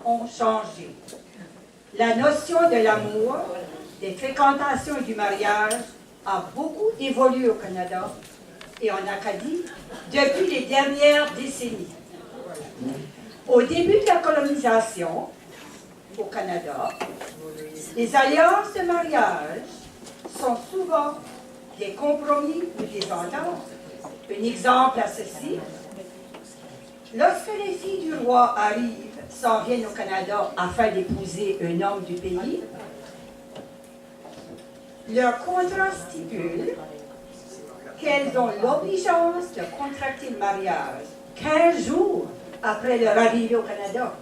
ont changé. La notion de l'amour, des fréquentations et du mariage a beaucoup évolué au Canada et en Acadie depuis les dernières décennies. Au début de la colonisation au Canada, les alliances de mariage sont souvent des compromis ou des ententes. Un exemple à ceci, lorsque les filles du roi s'en viennent au Canada afin d'épouser un homme du pays, leur contrat stipule qu'elles ont l'obligeance de contracter le mariage 15 jours après leur arrivée au Canada.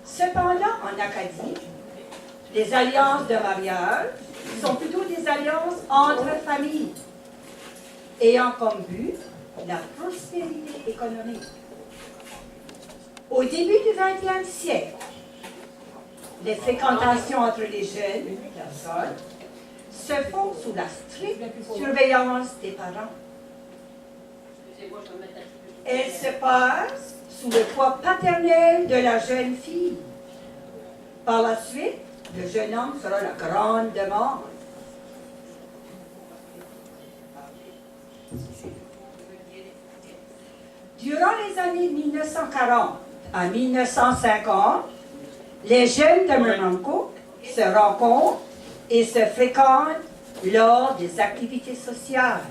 Cependant, en Acadie, les alliances de mariage sont plutôt des alliances entre familles, ayant comme but la prospérité économique. Au début du 20e siècle, les fréquentations entre les jeunes personnes se font sous la stricte surveillance des parents. Elles se passent sous le toit paternel de la jeune fille. Par la suite, le jeune homme sera la grande demande. Durant les années 1940 à 1950, les jeunes de Mermancook se rencontrent et se fréquentent lors des activités sociales,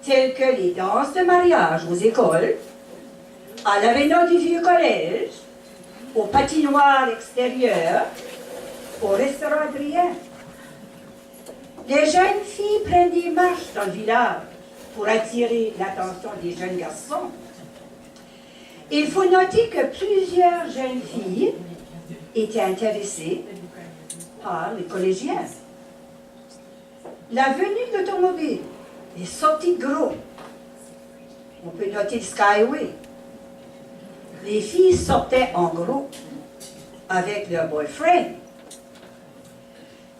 telles que les danses de mariage aux écoles, à l'aréna du Vieux Collège, au patinoire extérieur, au restaurant Adrien. Les jeunes filles prennent des marches dans le village pour attirer l'attention des jeunes garçons. Il faut noter que plusieurs jeunes filles étaient intéressées par les collégiens. La venue de l'automobile, les sorties de groupe, on peut noter le Skyway. Les filles sortaient en groupe avec leur boyfriend.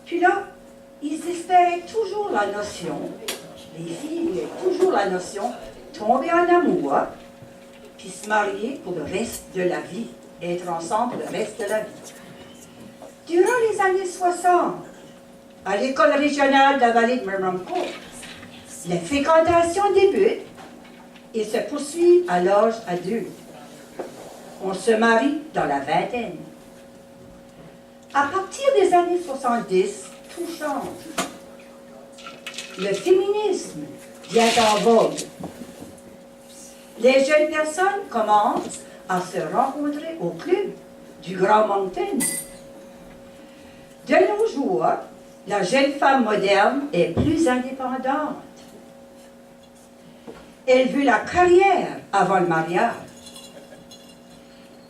Puis là, ils espéraient toujours la notion, les filles voulaient toujours la notion, tomber en amour, puis se marier pour le reste de la vie, être ensemble le reste de la vie. Durant les années 60, à l'école régionale de la vallée de Mermancook, les fréquentations débutent et se poursuivent à l'âge adulte. On se marie dans la vingtaine. À partir des années 70, tout change. Le féminisme vient en vogue. Les jeunes personnes commencent à se rencontrer au club du Grand Moncton. De nos jours, la jeune femme moderne est plus indépendante. Elle veut la carrière avant le mariage.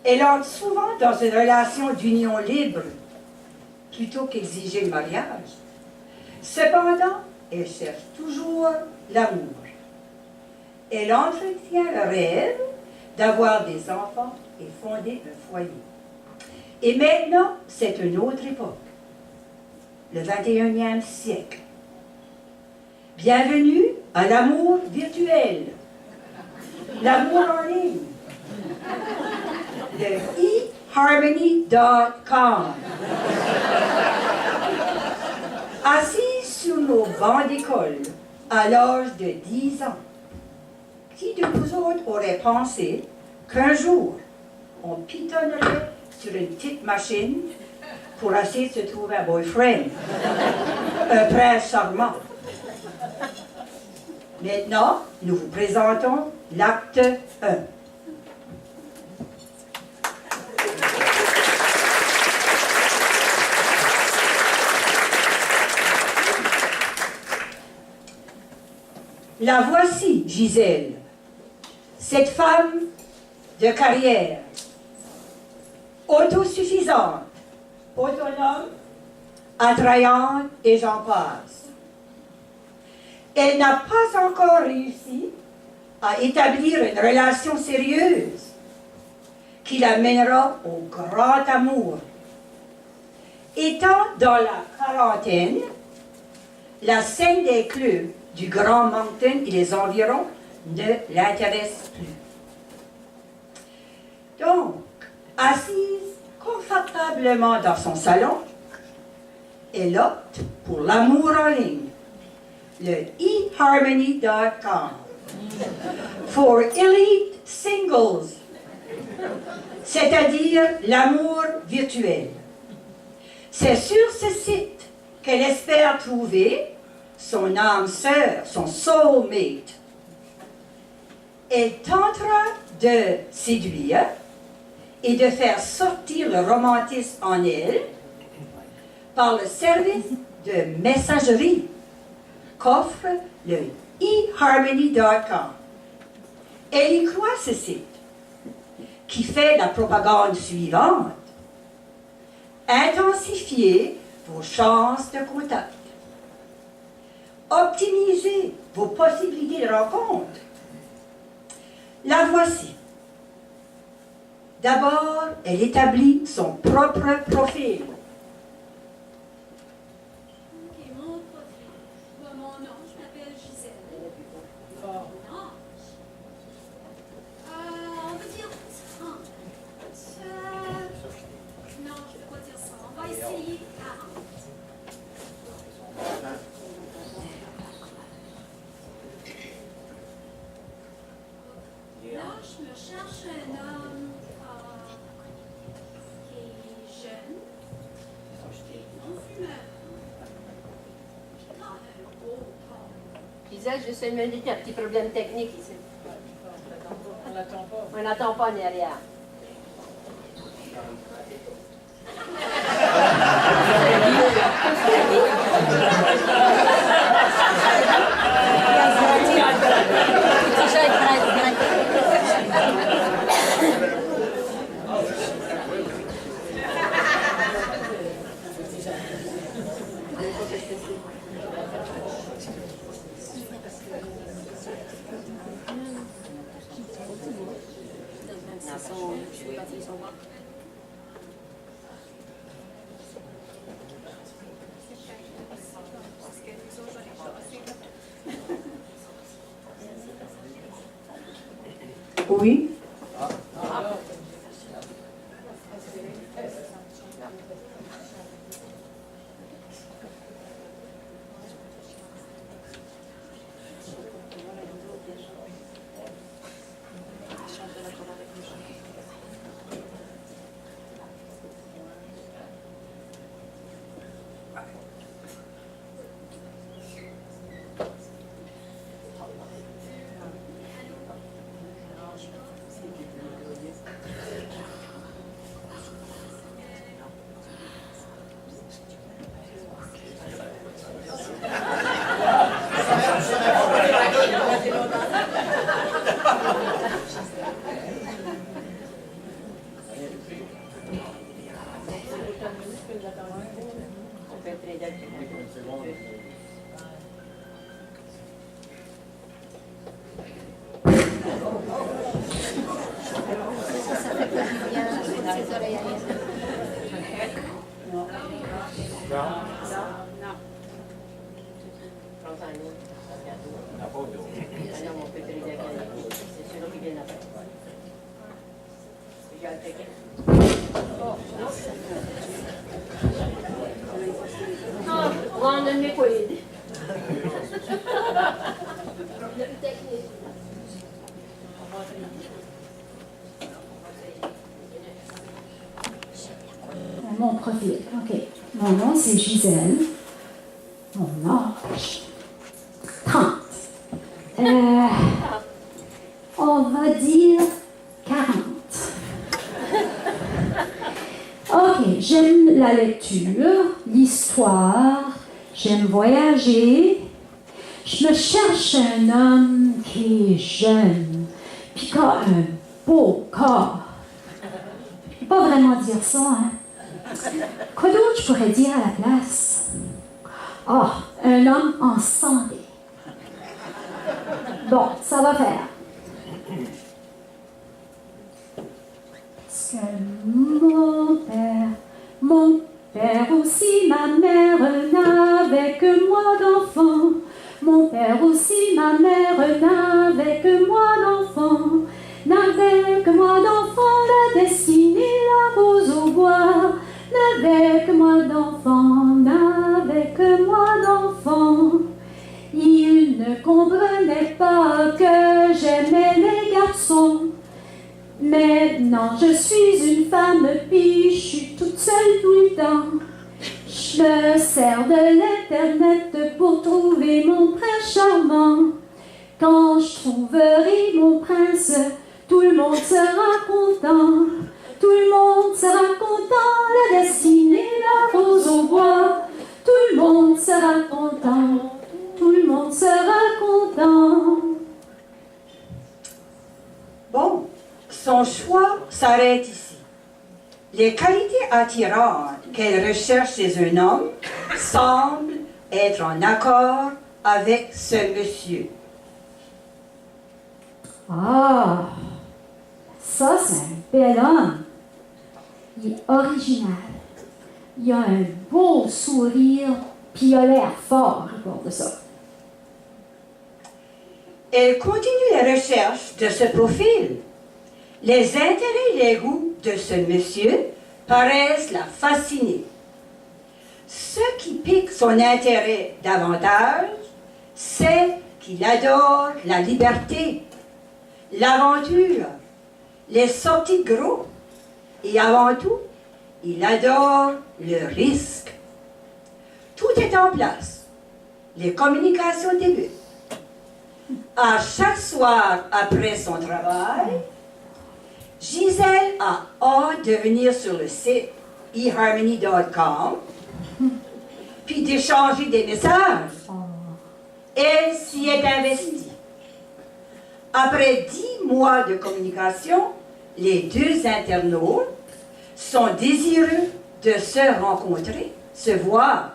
Elle entre souvent dans une relation d'union libre plutôt qu'exiger le mariage. Cependant, elle cherche toujours l'amour. Elle entretient le rêve d'avoir des enfants et fonder un foyer. Et maintenant, c'est une autre époque, le 21e siècle. Bienvenue à l'amour virtuel, l'amour en ligne, le eharmony.com. Assis sur nos bancs d'école à l'âge de 10 ans, qui de vous autres aurait pensé qu'un jour, on pitonnerait sur une petite machine pour essayer de se trouver un boyfriend, un prince charmant? Maintenant, nous vous présentons l'acte 1. La voici, Gisèle, cette femme de carrière, autosuffisante, autonome, attrayante et j'en passe. Elle n'a pas encore réussi à établir une relation sérieuse qui la mènera au grand amour. Étant dans la quarantaine, la scène des clubs du Grand Moncton et les environs ne l'intéresse plus. Donc, Assise confortablement dans son salon, elle opte pour l'amour en ligne, le eHarmony.com, for elite singles, c'est-à-dire l'amour virtuel. C'est sur ce site qu'elle espère trouver son âme sœur, son soulmate. Elle tentera de séduire et de faire sortir le romantisme en elle par le service de messagerie qu'offre le eHarmony.com. Elle y croit ce site, qui fait la propagande suivante. Intensifiez vos chances de contact. Optimisez vos possibilités de rencontre. La voici. D'abord, elle établit son propre profil. Ok, mon profil. Mon nom, je m'appelle Gisèle. Mon âge. On va dire 30. Non, je ne peux pas dire ça. On va essayer 40. Là, je me cherche un homme qui est jeune, non-fumeur, qui a un beau corps. Gisèle, je sais même qu'il y a un petit problème technique ici. On l'attend pas. On n'attend pas derrière. Oui. Mon profil, ok. Mon nom c'est Gisèle. Mon âge, 30. On va dire 40. Ok, j'aime la lecture, l'histoire, j'aime voyager. Je me cherche un homme qui est jeune, puis qui a un beau corps. Je ne peux pas vraiment dire ça, hein. Quoi d'autre je pourrais dire à la place? Ah, un homme en santé. Bon, ça va faire. Parce que mon père aussi, ma mère n'avait que moi d'enfant. Mon père aussi, ma mère n'avait que moi d'enfant. N'avait que moi d'enfant, la destinée, la Maintenant, je suis une femme, puis je suis toute seule tout le temps. Je me sers de l'Internet pour trouver mon prince charmant. Quand je trouverai mon prince, tout le monde sera content. Tout le monde sera content, la destinée, la rose au bois. Tout le monde sera content, tout le monde sera content. Bon, son choix s'arrête ici. Les qualités attirantes qu'elle recherche chez un homme semblent être en accord avec ce monsieur. Ah, ça c'est un bel homme. Il est original. Il a un beau sourire, puis il a l'air fort à cause de ça. Elle continue les recherches de ce profil. Les intérêts et les goûts de ce monsieur paraissent la fasciner. Ce qui pique son intérêt davantage, c'est qu'il adore la liberté, l'aventure, les sorties de groupe et avant tout, il adore le risque. Tout est en place. Les communications débutent. À chaque soir après son travail, Gisèle a hâte de venir sur le site eharmony.com puis d'échanger des messages. Elle s'y est investie. Après 10 mois de communication, les deux internautes sont désireux de se rencontrer, se voir.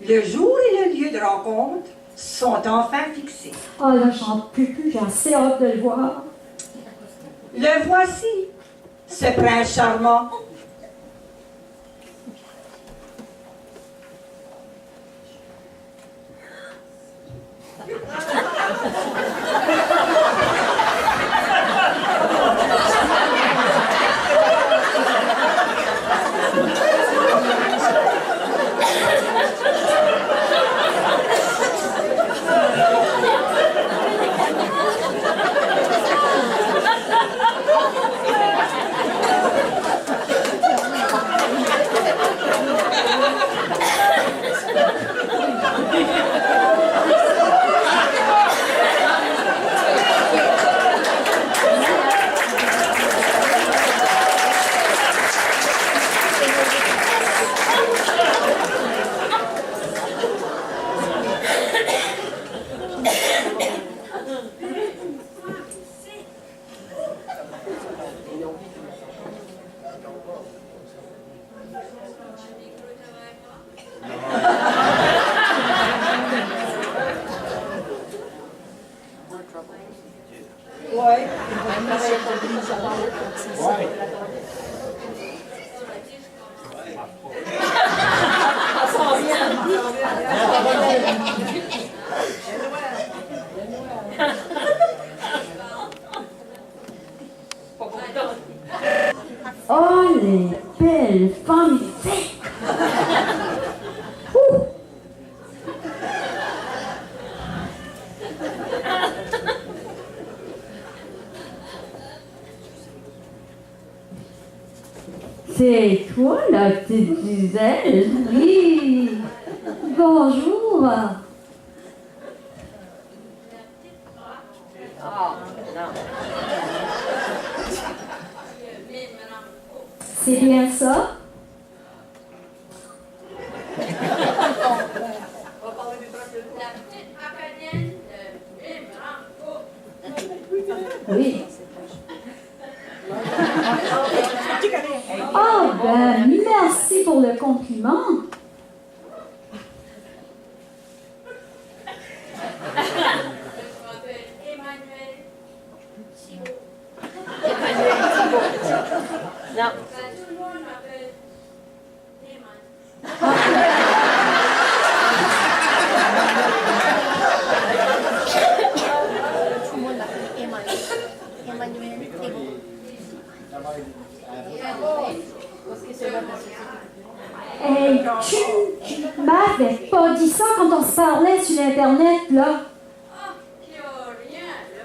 Le jour et le lieu de rencontre sont enfin fixés. Ah là, j'en peux plus, j'ai assez hâte de le voir. Le voici, ce prince charmant. Oh, les belles femmes faites! Ouh! C'est toi la petite Gisèle? Oui! Bonjour! Oh, non. C'est bien ça? Oui. Ah, ben, merci pour le compliment. Non. Tout le monde m'appelle Eman. Tout le monde m'appelle Emmanuel Thibault. Hey, tu m'avais pas dit ça quand on se parlait sur Internet, là. Ah, il n'y a rien là.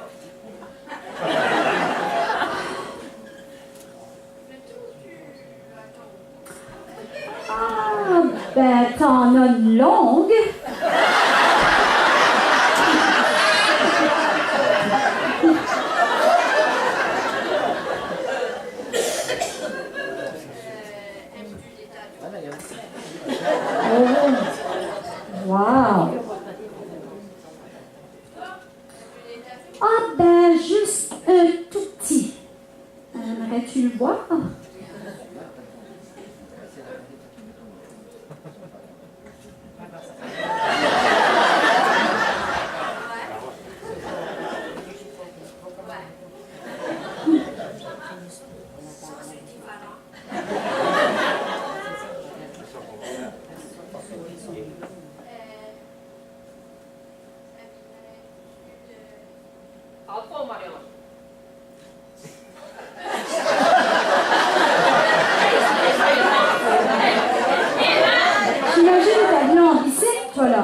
en a une longue. Oh, wow. Ah ben, juste un tout petit. Aimerais-tu le voir? J'imagine que t'as venu en bicycle, toi, là.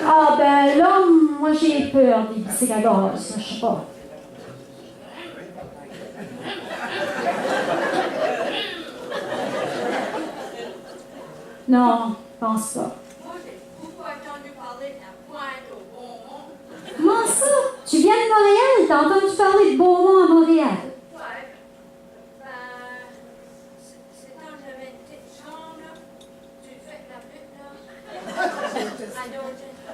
Ah ben là, moi j'ai peur des bicycles à gaz, je sais pas. Non, je pense pas. Moi, j'ai beaucoup entendu parler de la pointe au bonbon. Comment ça? Tu viens de Montréal? T'as entendu parler de Beaumont à Montréal? Ouais. C'est quand j'avais une petite chambre, là. Tu fais la pute, là. À Dorchester.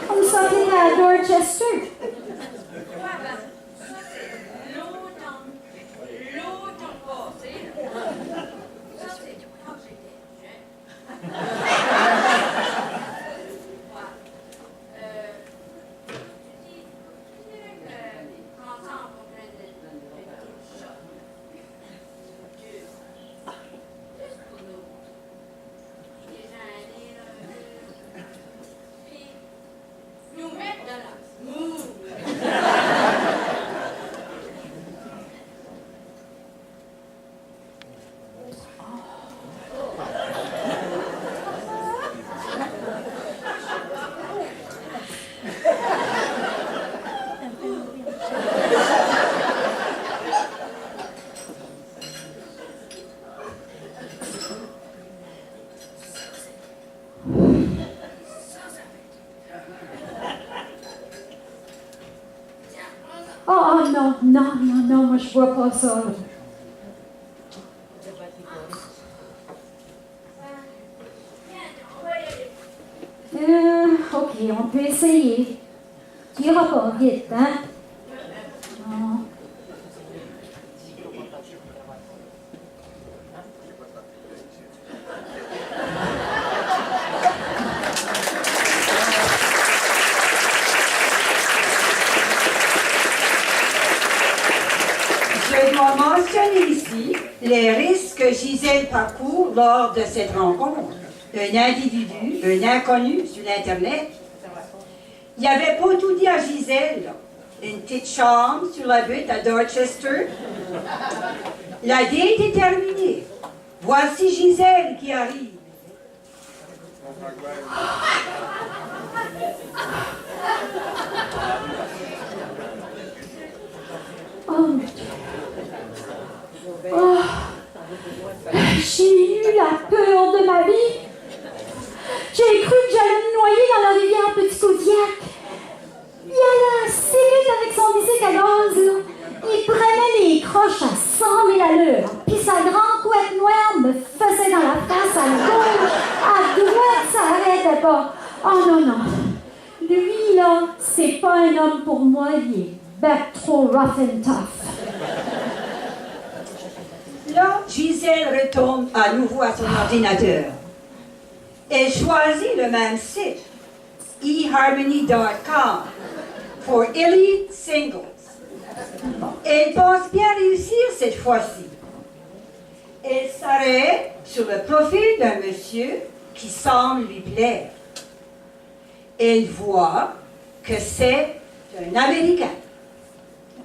Comme ça, t'étais à Dorchester. Ouais, ben, ça, c'est longtemps passé, là. Ça, c'est quand j'étais jeune. Ouais. Tu dirais qu'ensemble, on fait des petits chocs. Juste pour nous. Les gens aller, là. Puis, nous mettre dans la moule. Oh non, non, non, non, moi je vois pas ça. Là. Ok, on peut essayer. Tu iras pas vite, hein? Non. Je dois mentionner ici les risques que Gisèle parcourt lors de cette rencontre. Un individu, un inconnu sur l'Internet. Il n'avait pas tout dit à Gisèle. Une petite chambre sur la butte à Dorchester. La date est terminée. Voici Gisèle qui arrive. Oh mon Dieu. Oh. J'ai eu la peur de ma vie. J'ai cru que j'allais me noyer dans la rivière Petit Kodiak. Il allait assez vite avec son bicycle à gaz, là. Il prenait les croches à 100 000 allures. Puis sa grande couette noire me faisait dans la face à gauche, à droite, ça n'arrêtait pas. Oh non, non. Lui, là, c'est pas un homme pour moi, il est ben trop rough and tough. Là, Gisèle retourne à nouveau à son ordinateur. Elle choisit le même site, eharmony.com, pour Elite Singles. Elle pense bien réussir cette fois-ci. Elle s'arrête sur le profil d'un monsieur qui semble lui plaire. Elle voit que c'est un Américain.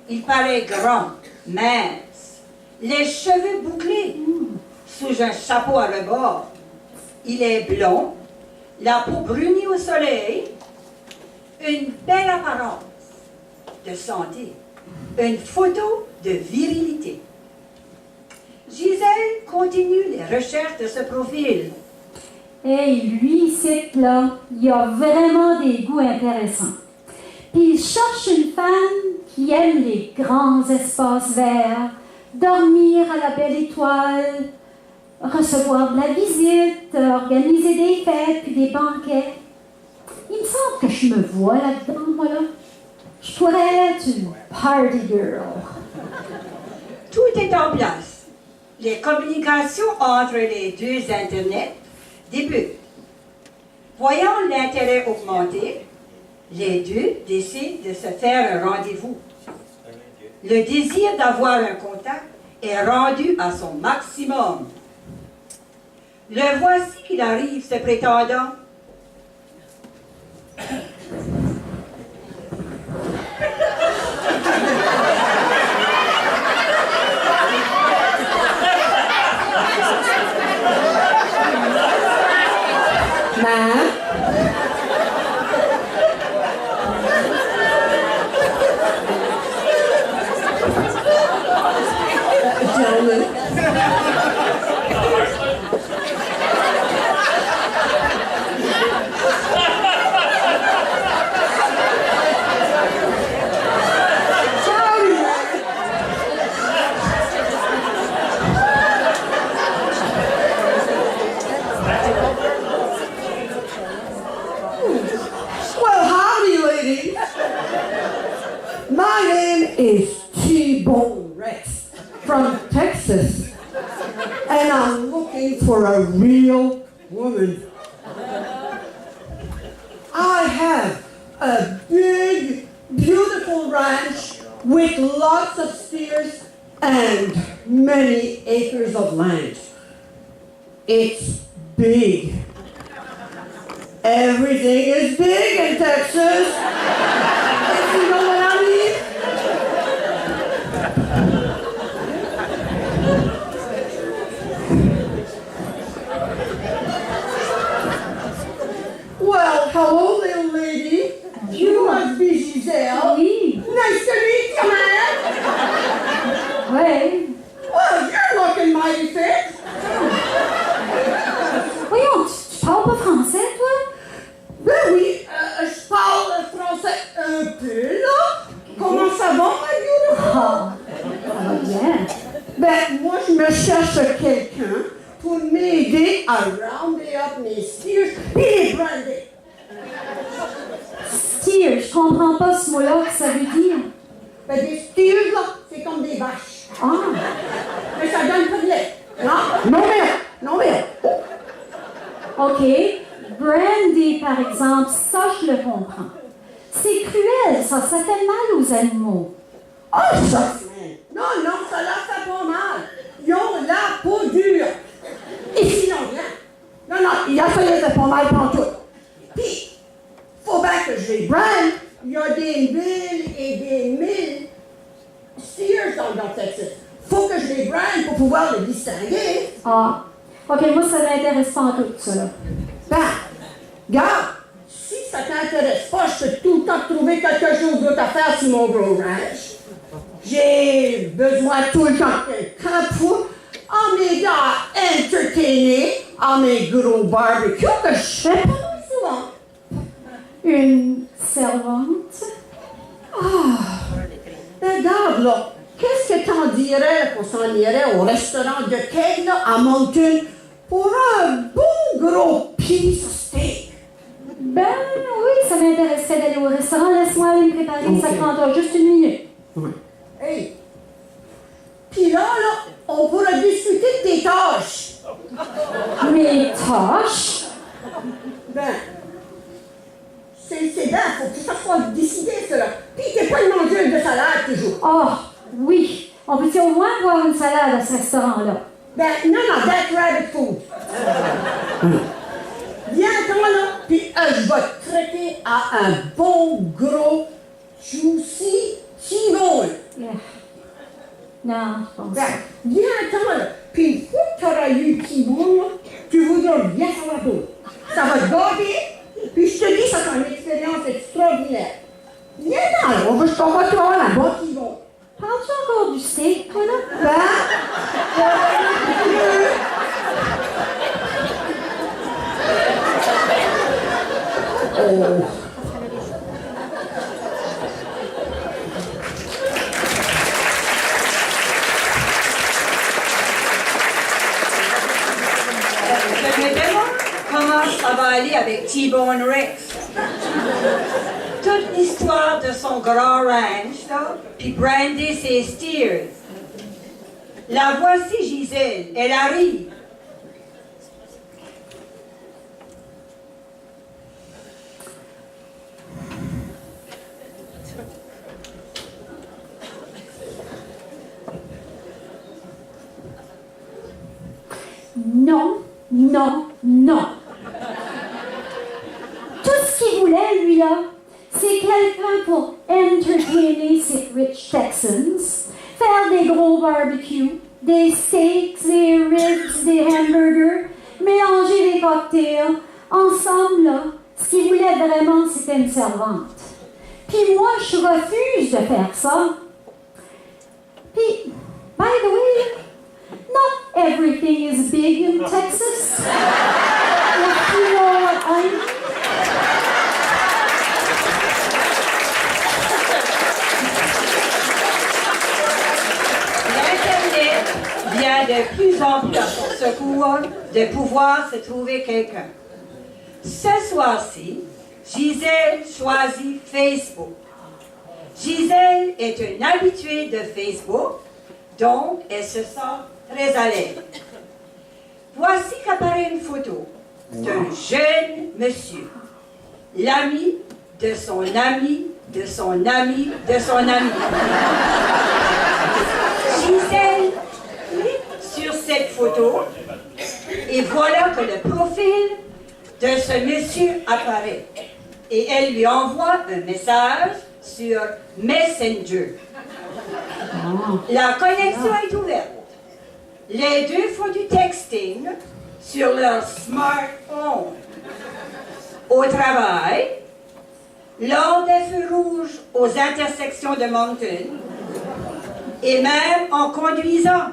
Il paraît grand, mince, les cheveux bouclés, sous un chapeau à rebord. Il est blond, la peau brunie au soleil, une belle apparence de santé, une photo de virilité. Gisèle continue les recherches de ce profil. Et lui, c'est là, il a vraiment des goûts intéressants. Puis il cherche une femme qui aime les grands espaces verts, dormir à la belle étoile, recevoir de la visite, organiser des fêtes puis des banquets. Il me semble que je me vois là-dedans, moi là. Je pourrais être une party girl. Tout est en place. Les communications entre les deux Internets débutent. Voyant l'intérêt augmenter, les deux décident de se faire un rendez-vous. Le désir d'avoir un contact est rendu à son maximum. Le voici qu'il arrive, ce prétendant. Well, howdy, ladies. My name is T-Bone Rex from Texas, and I'm looking for a real woman. I have a big, beautiful ranch with lots of steers and many acres of land. It's big. Everything is big in Texas. If you know what I mean. Well, hello, little lady. You must be Giselle. Oui, Nice to meet you, man. ouais. Well, you're looking mighty fit. Voyons, tu parles pas français, toi? Ben oui, je parle français un peu, là. Comment ça va, ma beautiful? Ah, ça va bien. Ben, moi, je me cherche quelqu'un pour m'aider à rounder up mes steers et les brander. Steer, je comprends pas ce mot-là, que ça veut dire. Ben, des steers, là, c'est comme des vaches. Ah, Mais ça donne pas de lait. Non, non, mais, non, mais. OK. Brandy, par exemple, ça, je le comprends. C'est cruel, ça fait mal aux animaux. Oh, ça, man. Non, non, ça là, fait pas mal. Ils ont la peau dure. Et sinon, rien. Non, non, il a fallu de pas mal pantoute. Puis, faut bien que je les brande. Il y a des milles et des milles steers dans Texas. Faut que je les brande pour pouvoir les distinguer. Ah, OK, moi, ça m'intéresse pas en tout, ça, là. Ben, regarde, si ça t'intéresse pas, je peux tout le temps trouver quelque chose d'autre à faire sur mon gros ranch. J'ai besoin tout le temps de quelqu'un pour m'aider à entertainer à mes gros barbecues que je fais pas mal souvent. Une servante? Regarde là, qu'est-ce que t'en dirais qu'on s'en irait au restaurant de Kay là, à Moncton pour un bon gros piece of steak? Ben oui, ça m'intéresserait d'aller au restaurant. Laisse-moi aller me préparer, ça Ok. prendra juste une minute. Hey! Puis là, on pourra discuter de tes tâches. Mes tâches? Ben, c'est bien, faut que ça soit décidé, cela. Puis t'es pas une mangeuse de salade, toujours. Ah, oui. On peut-tu au moins avoir une salade à ce restaurant-là? Ben, non, non, that's rabbit food. Viens-t'en là, puis je vais te traiter à un bon gros juicy T-bone. Yeah. Non, je pense Ben, pas. viens-t'en là, puis faut que tu auras eu Thibault, tu voudras rien savoir d'autre. Ça va te garder, puis je te dis, ça sera une expérience extraordinaire. Viens dans l'eau, je t'en vais, tu vas avoir la bonne Thibault. Parles-tu encore du steak, toi, là? Oh. Je me demande comment ça va aller avec T-Bone Rex. Toute l'histoire de son grand ranch, là, puis brander ses steers. La voici, Gisèle, elle arrive. Non, non, non. Tout ce qu'il voulait, lui, là, c'est quelqu'un pour entertainer ces rich Texans, faire des gros barbecues, des steaks, des ribs, des hamburgers, mélanger les cocktails. Ensemble, là, ce qu'il voulait vraiment, c'était une servante. Puis moi, je refuse de faire ça. Puis, by the way, not everything is big in Texas. If you know what I mean. L'Internet vient de plus en plus à son secours de pouvoir se trouver quelqu'un. Ce soir-ci, Gisèle choisit Facebook. Gisèle est une habituée de Facebook, donc elle se sent très à l'aise. Voici qu'apparaît une photo d'un jeune monsieur, l'ami de son ami, de son ami, de son ami. Gisèle clique sur cette photo et voilà que le profil de ce monsieur apparaît. Et elle lui envoie un message sur Messenger. La connexion est ouverte. Les deux font du texting sur leur smartphone. Au travail, lors des feux rouges aux intersections de Moncton, et même en conduisant.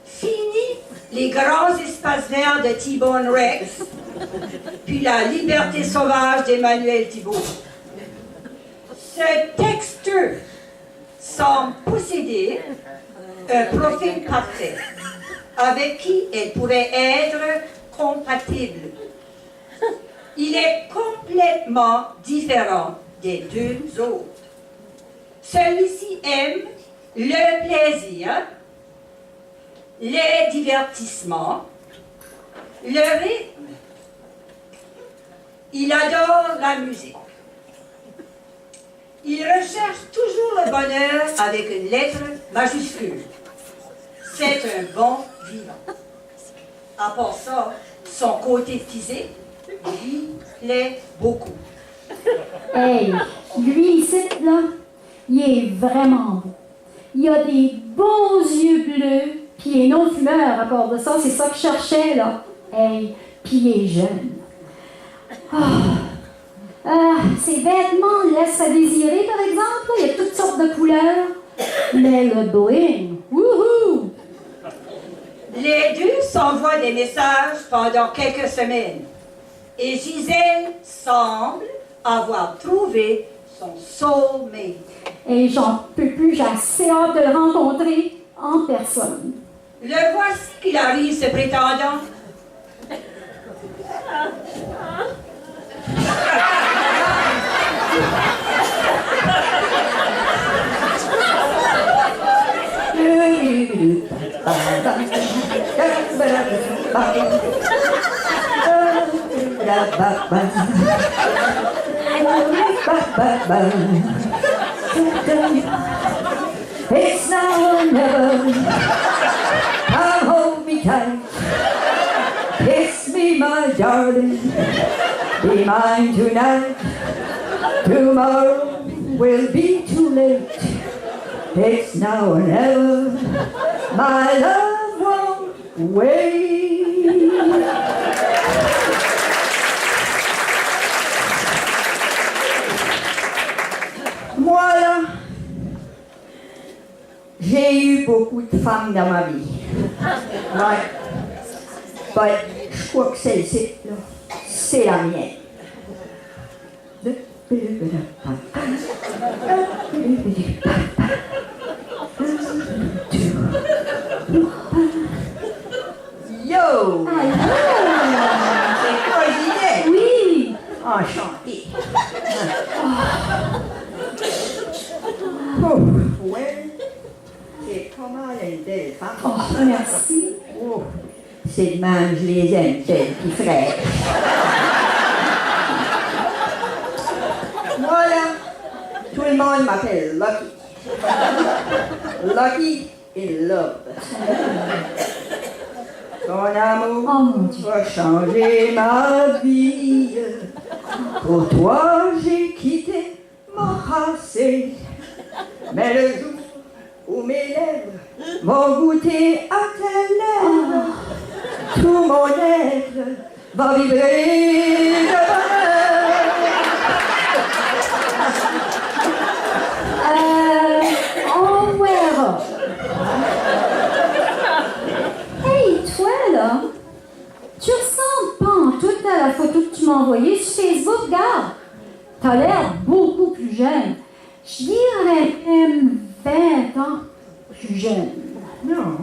Fini les grands espaces verts de T-Bone Rex, puis la liberté sauvage d'Emmanuel Thibault. Ce texteux semble posséder un profil parfait, avec qui elle pourrait être compatible. Il est complètement différent des deux autres. Celui-ci aime le plaisir, les divertissements, le rythme. Il adore la musique. Il recherche toujours le bonheur avec une lettre majuscule. C'est un bon vivant. À part ça, son côté physique lui plaît beaucoup. Hey, lui ici, là, il est vraiment beau. Il a des beaux yeux bleus, puis il est non-fumeur à part de ça, c'est ça que je cherchais, là. Hey, puis il est jeune. Ses vêtements laissent à désirer, par exemple. Il y a toutes sortes de couleurs. Mais le bling, wouhou! Les deux s'envoient des messages pendant quelques semaines. Et Gisèle semble avoir trouvé son soulmate. Et j'en peux plus, j'ai assez hâte de le rencontrer en personne. Le voici qu'il arrive, ce prétendant. It's now or never. Come hold me tight. Kiss me, my darling. Be mine tonight. Tomorrow will be too late. It's now or never. My love won't Oui. Moi, là, j'ai eu beaucoup de femmes dans ma vie. Ouais. Ben, je crois que celle-ci, là, c'est la mienne. Yo! C'est quoi l'idée? Oui. Enchanté. Oh, ouais. C'est pas mal une belle femme. Oh, merci. Oh, c'est de même, je les aime, celles qui fraîchent. Voilà. Tout le monde m'appelle Lucky. Lucky in love. Ton amour Oh, mon Dieu. va changer ma vie. Pour toi, j'ai quitté mon passé. Mais le jour où mes lèvres vont goûter à tes lèvres, tout mon être va vibrer de bonheur. On verra. Hey, toi, là, tu ressembles pas en tout à la photo que tu m'as envoyée sur Facebook. Regarde, t'as l'air beaucoup plus jeune. Je dirais même 20 ans plus jeune. Non.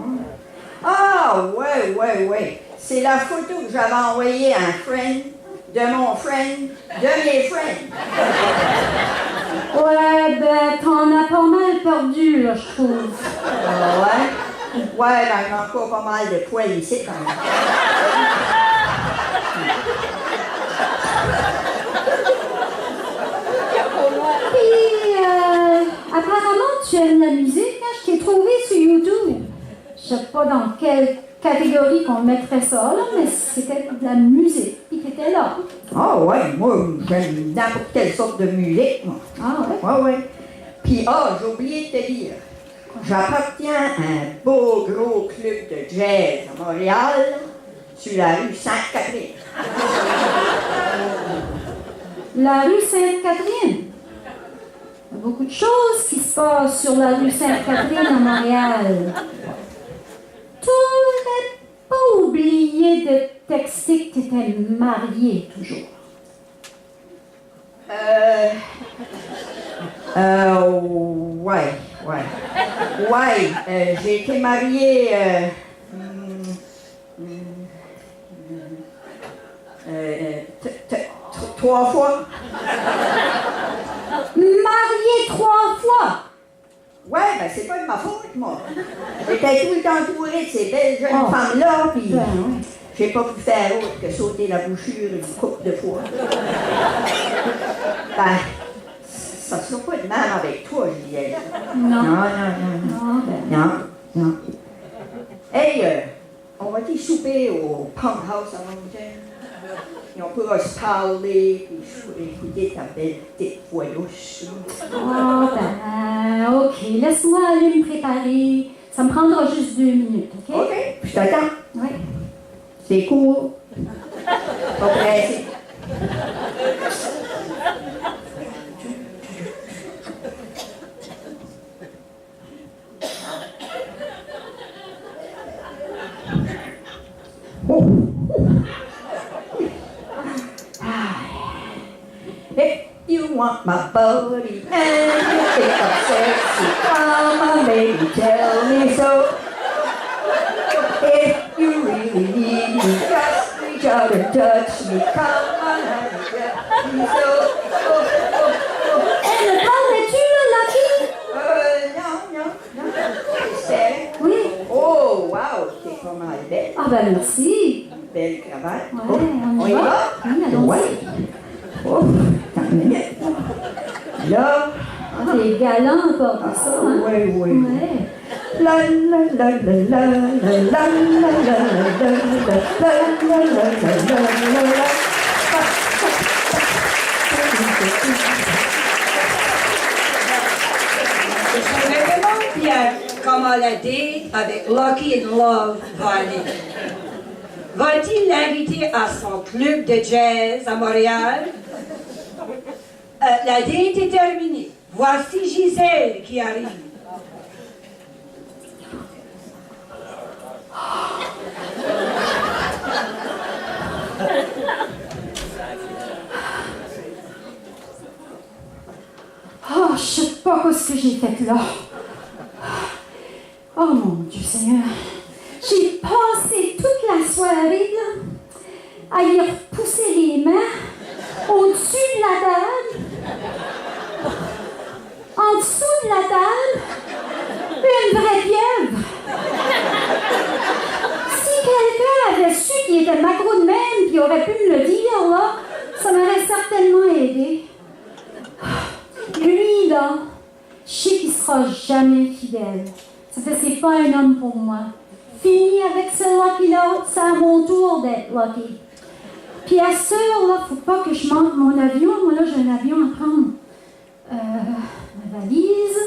Ah, ouais. C'est la photo que j'avais envoyée à un friend, de mon friend, de mes friends. Ouais, ben, t'en as pas mal perdu, là, je trouve. Ouais. Ouais, ben, j'ai encore pas mal de poils ici, quand même. Puis, apparemment, tu aimes la musique, hein? Je t'ai trouvé sur YouTube. Je sais pas dans quelle catégorie qu'on mettrait ça, là, mais c'était de la musique. Puis t'étais là. Ah, ouais, moi, j'aime n'importe quelle sorte de musique, moi. Ah, ouais? Ouais. Puis, j'ai oublié de te dire, j'appartiens à un beau gros club de jazz à Montréal, sur la rue Sainte-Catherine. La rue Sainte-Catherine. Il y a beaucoup de choses qui se passent sur la rue Sainte-Catherine à Montréal. T'aurais pas oublié de texter que t'étais mariée toujours. Ouais, j'ai été mariée, 3 fois. Mariée 3 fois! Ouais, ben c'est pas de ma faute, moi. J'étais tout le temps entourée de ces belles jeunes femmes-là, puis Ben, oui. j'ai pas pu faire autre que sauter la bouchure une couple de fois. Ben, ça sera pas de même avec toi, Juliette. Non. Non. Ah, ben. Non. Hey, on va aller souper au Pump House à Moncton. Et on pourra se parler, puis je pourrais écouter ta belle petite voix douce. Ah, ben, ok. Laisse-moi aller me préparer. Ça me prendra juste 2 minutes, ok? OK, je t'attends. Oui. C'est cool. Pas pressé. If you want my body and you think I'm sexy, come on, baby, tell me so. If you really need me, just reach out and touch me. Come on, honey, get me so. Elle me parles-tu, là, Lucky? Non. C'est Oui. Oh, wow, t'es pas mal belle. Ah, ben, merci. Belle cravate. Ouais, On y va? Oui, allons-y. Ouais. Oh, attends une minute. Là. Ah, t'es galant encore pour ça, hein? Ouais. Ouais. La la la la la la la la. Je me demande, Pierre, comment la date avec Lucky in Love va aller. Va-t-il l'inviter à son club de jazz à Montréal? La date est terminée. Voici Gisèle qui arrive. Oh, je sais pas ce que j'ai fait là. Oh mon Dieu Seigneur. J'ai passé toute la soirée là, à y repousser les mains au-dessus de la table, en dessous de la table, une vraie pieuvre. Si quelqu'un avait su qu'il était macro de même et aurait pu me le dire, là, ça m'aurait certainement aidé. Lui, là, je sais qu'il sera jamais fidèle. Ça fait c'est pas un homme pour moi. Fini avec ce Lucky-là, c'est à mon tour d'être Lucky. Puis à ce là, faut pas que je manque mon avion. Moi, là, j'ai un avion à prendre. Ma valise.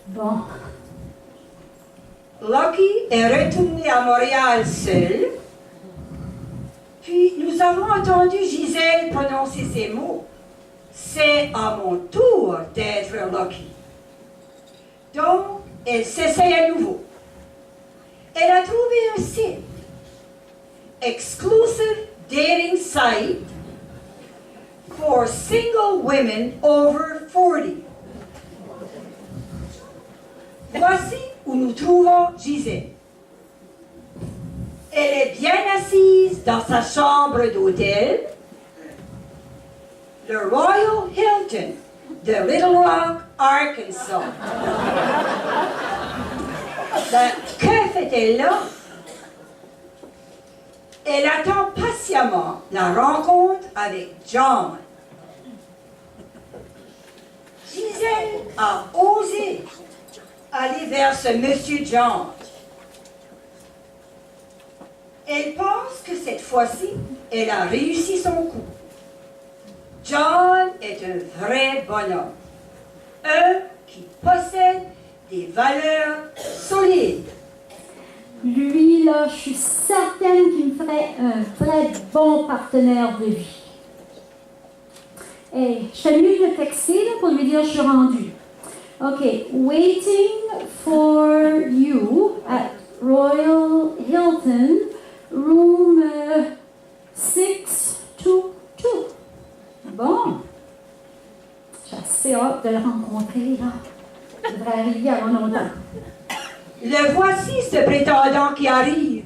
Bon. Lucky est retourné à Montréal seul. Puis nous avons entendu Gisèle prononcer ces mots. C'est à mon tour d'être Lucky. Donc, elle s'essaye à nouveau. Elle a trouvé un site. Exclusive dating site for single women over 40. Voici où nous trouvons Gisèle. Elle est bien assise dans sa chambre d'hôtel, le Royal Hilton de Little Rock, Arkansas. Que fait-elle là? Elle attend patiemment la rencontre avec John. Gisèle a osé aller vers ce monsieur John. Elle pense que cette fois-ci, elle a réussi son coup. John est un vrai bonhomme. Un qui possède des valeurs solides. Lui, là, je suis certaine qu'il me ferait un vrai bon partenaire de vie. Hey, je fais mieux de le texter là, pour lui dire je suis rendue. OK. Waiting for you at Royal Hilton, room 622. Bon. J'ai assez hâte de le rencontrer, là. Il devrait arriver avant longtemps. Le voici, ce prétendant qui arrive.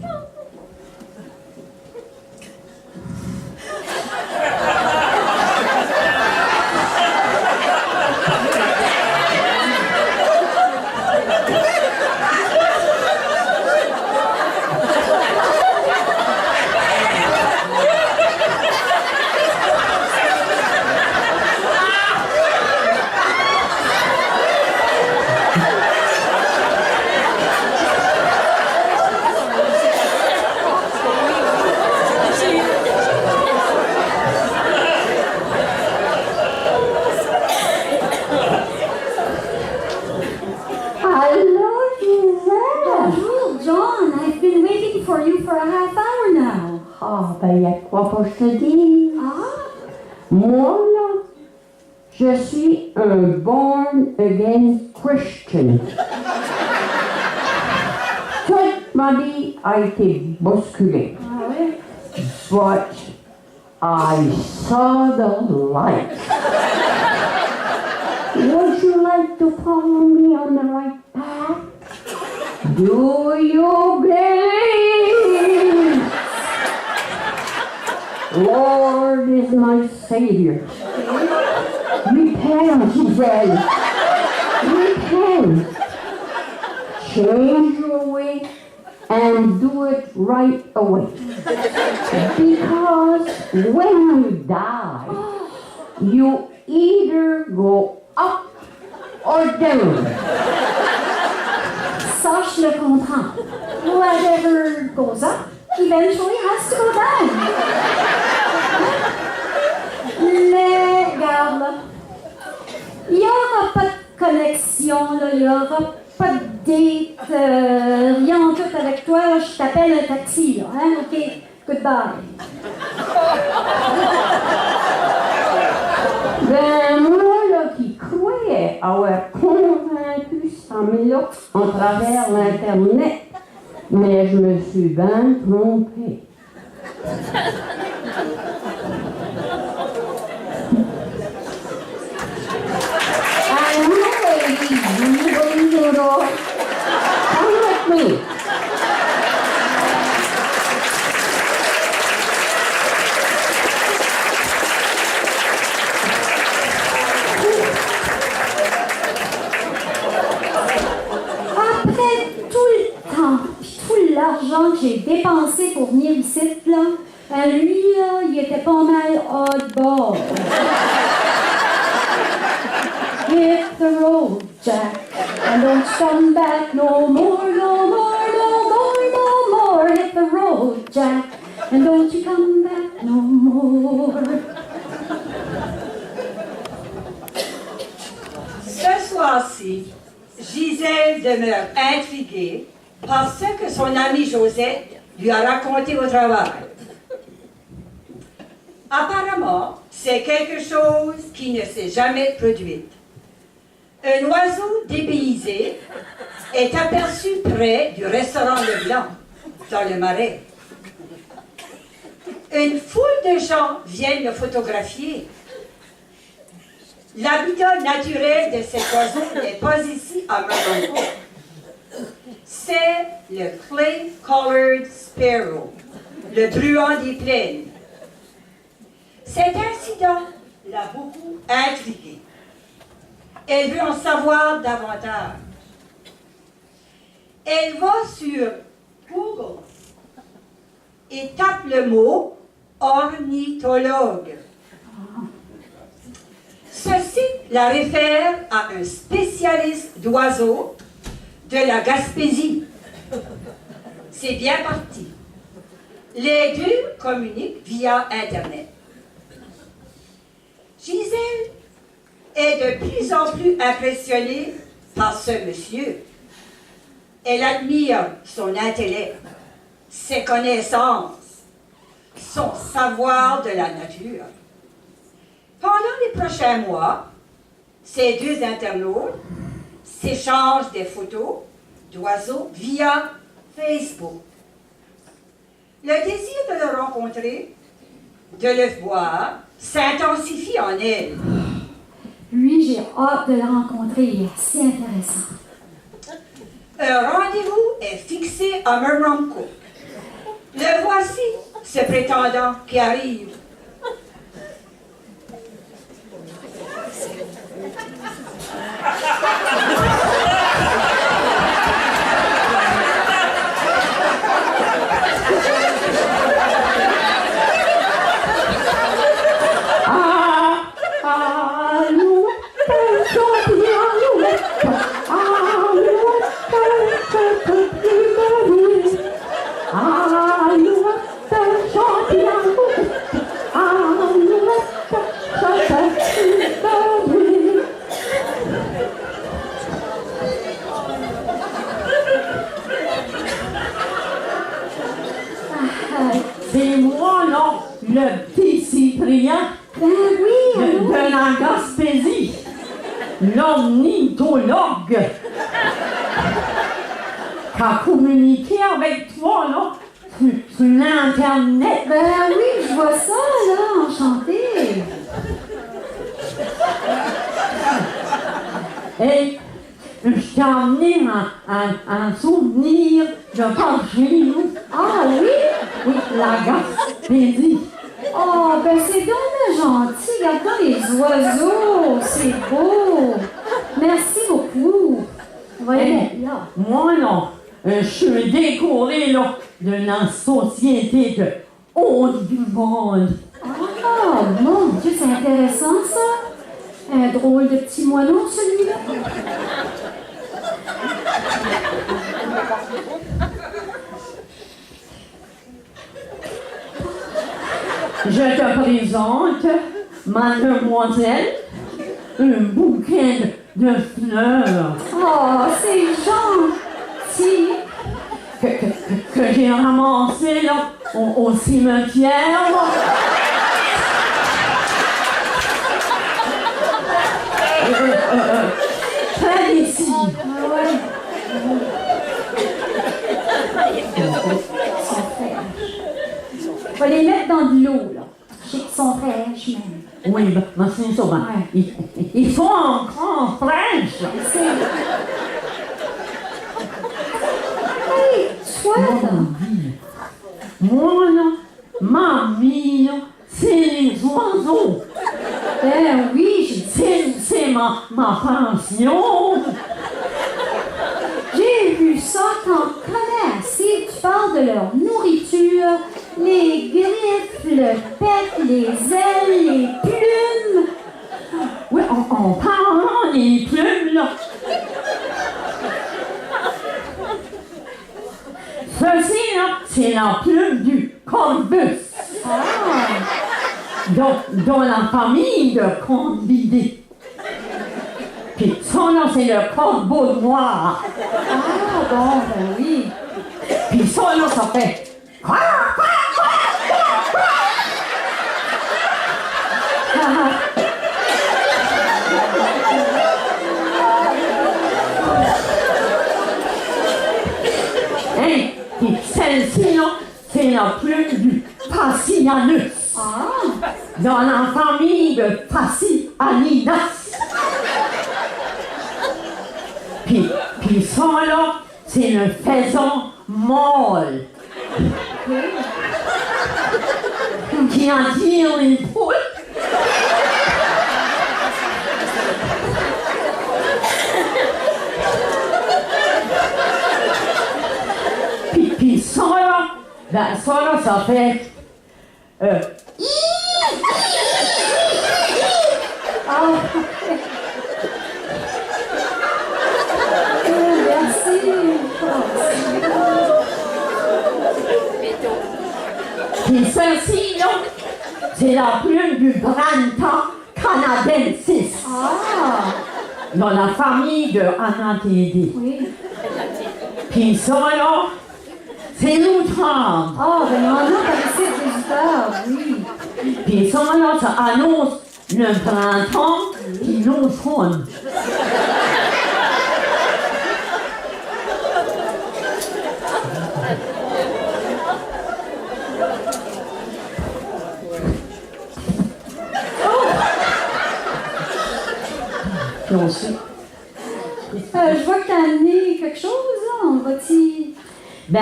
Il y a quoi pour je te dire? Moi, là, je suis un born-again Christian. Toute ma vie a été bousculée. But I saw the light. Would you like to follow me on the right path? Do you believe? Lord is my Savior. Repent, Gisèle. Repent. Change your way and do it right away. Because when you die, you either go up or down. Ça, je le comprends. Whatever goes up, eventually has to go down. Mais, regarde là, il n'y aura pas de connexion, là. Il n'y aura pas de date, rien en tout avec toi. Là, je t'appelle un taxi, là. Hein? OK, goodbye. Ben, moi, là, qui croyais avoir convaincu Sam-là en travers l'Internet, mais je me suis bien trompée. I know, lady, you believe it all. Come with me. Après tout le temps, puis tout l'argent que j'ai dépensé pour venir ici, là, lui, là, il était pas mal oddball. Hit the road, Jack, and don't come back no more, no more, no more, no more. Hit the road, Jack, and don't you come back no more. Ce soir-ci, Gisèle demeure intriguée par ce que son amie Josette lui a raconté au travail. Apparemment, c'est quelque chose qui ne s'est jamais produit. Un oiseau dépaysé est aperçu près du restaurant Leblanc, dans le Marais. Une foule de gens viennent le photographier. L'habitat naturel de cet oiseau n'est pas ici à Marengo. C'est le Clay-Collared Sparrow, le bruant des plaines. Cet incident l'a beaucoup intriguée. Elle veut en savoir davantage. Elle va sur Google et tape le mot ornithologue. Ce site la réfère à un spécialiste d'oiseaux de la Gaspésie. C'est bien parti. Les deux communiquent via Internet. Gisèle est de plus en plus impressionnée par ce monsieur. Elle admire son intellect, ses connaissances, son savoir de la nature. Pendant les prochains mois, ces deux internautes s'échangent des photos d'oiseaux via Facebook. Le désir de le rencontrer, de le voir, s'intensifie en elle. Lui, j'ai hâte de le rencontrer. Il est assez intéressant. Un rendez-vous est fixé à Marengo. Le voici, ce prétendant qui arrive. C'est moi, non, le petit Cyprien Ben oui, de la Gaspésie, l'ornithologue, qui a communiqué avec toi, là, sur l'Internet. ben oui, je vois ça, là, enchantée. Et je t'ai amené un souvenir de quand chez nous. Ah oui? Oui, la Gaspésie. Oh, ben c'est donc gentil. Regarde les oiseaux. C'est beau. Merci beaucoup. On va les mettre là. Moi, non, je suis décoré, là, de la société de haut du monde. Ah, mon Dieu, c'est intéressant, ça. Un drôle de petit moineau, celui-là. Je te présente mademoiselle un bouquet de fleurs Oh, c'est gentil. que j'ai ramassé là, au cimetière. Près d'ici. Ah ouais. Ils sont fraîches. Faut les mettre dans de l'eau, là. Je sais qu'ils sont fraîches, même. Oui, ben c'est ça. Ben, ils sont encore fraîches. C'est... Hey, toi, là. Moi, là, ma vie, là, c'est les oiseaux. Ben oui, C'est ma passion. j'ai vu ça, t'en connais assez. Tu parles de leur nourriture, les griffes, le bec, les ailes, les plumes. Oui, on parle des plumes, là. Ceci, là, c'est la plume du corvus. Dans la famille de Corvidés. Puis ça, là, c'est le corbeau noir. Ah, bon, ben oui. Puis ça, là, ça fait... Hey, puis celle-ci, là, c'est la plume du Passianus. Ah, Dans la famille de Passianidas. Puis ça, là, c'est le faisan mâle. Qui attire les poules. Puis ça, là, ben ça, là, ça fait... ah. Merci. Puis celle-ci, là, c'est la plume du Branta canadensis. Ah, Dans la famille de Anathédie. oui. Puis ça, là, c'est l'outrage. Ah, ben on a par ici des auditeurs, oui. Puis ça, là, ça annonce le printemps puis l'automne. Puis ensuite, Je vois que t'as amené quelque chose, là. On va-t'y... ben,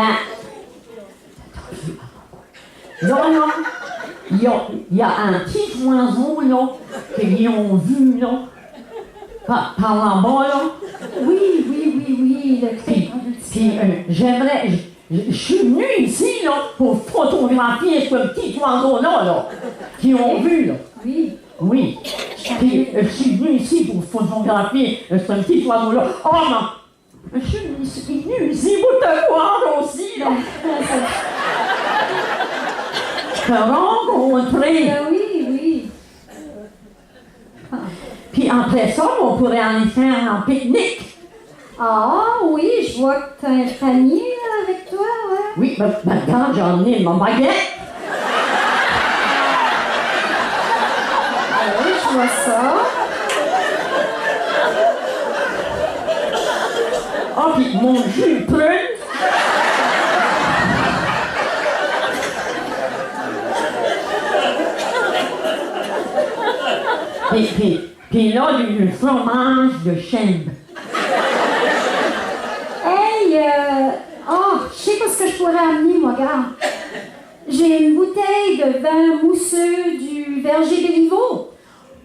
là, il y a un petit oiseau, là, qu'ils ont vu, là, par là-bas, là. Oui, le Puis, j'aimerais, je suis venue ici, là, pour photographier ce petit oiseau-là, là, qu'ils ont vu, là. Oui. Oui. Puis, je suis venue ici pour photographier ce petit oiseau-là. Oh, non! Je suis venue ici pour te voir aussi, là. Te rencontrer. Ben oui. Puis après ça, on pourrait aller faire un pique-nique. Ah, oui, je vois que t'as un panier là, avec toi, ouais. Oui, ben regarde, j'ai emmené ma baguette. Oui, je vois ça. Ah, puis mon jus de prune. Puis là, du fromage de chèvre. Hey, je sais pas ce que je pourrais amener, moi, regarde. J'ai une bouteille de vin mousseux du verger de Béliveau.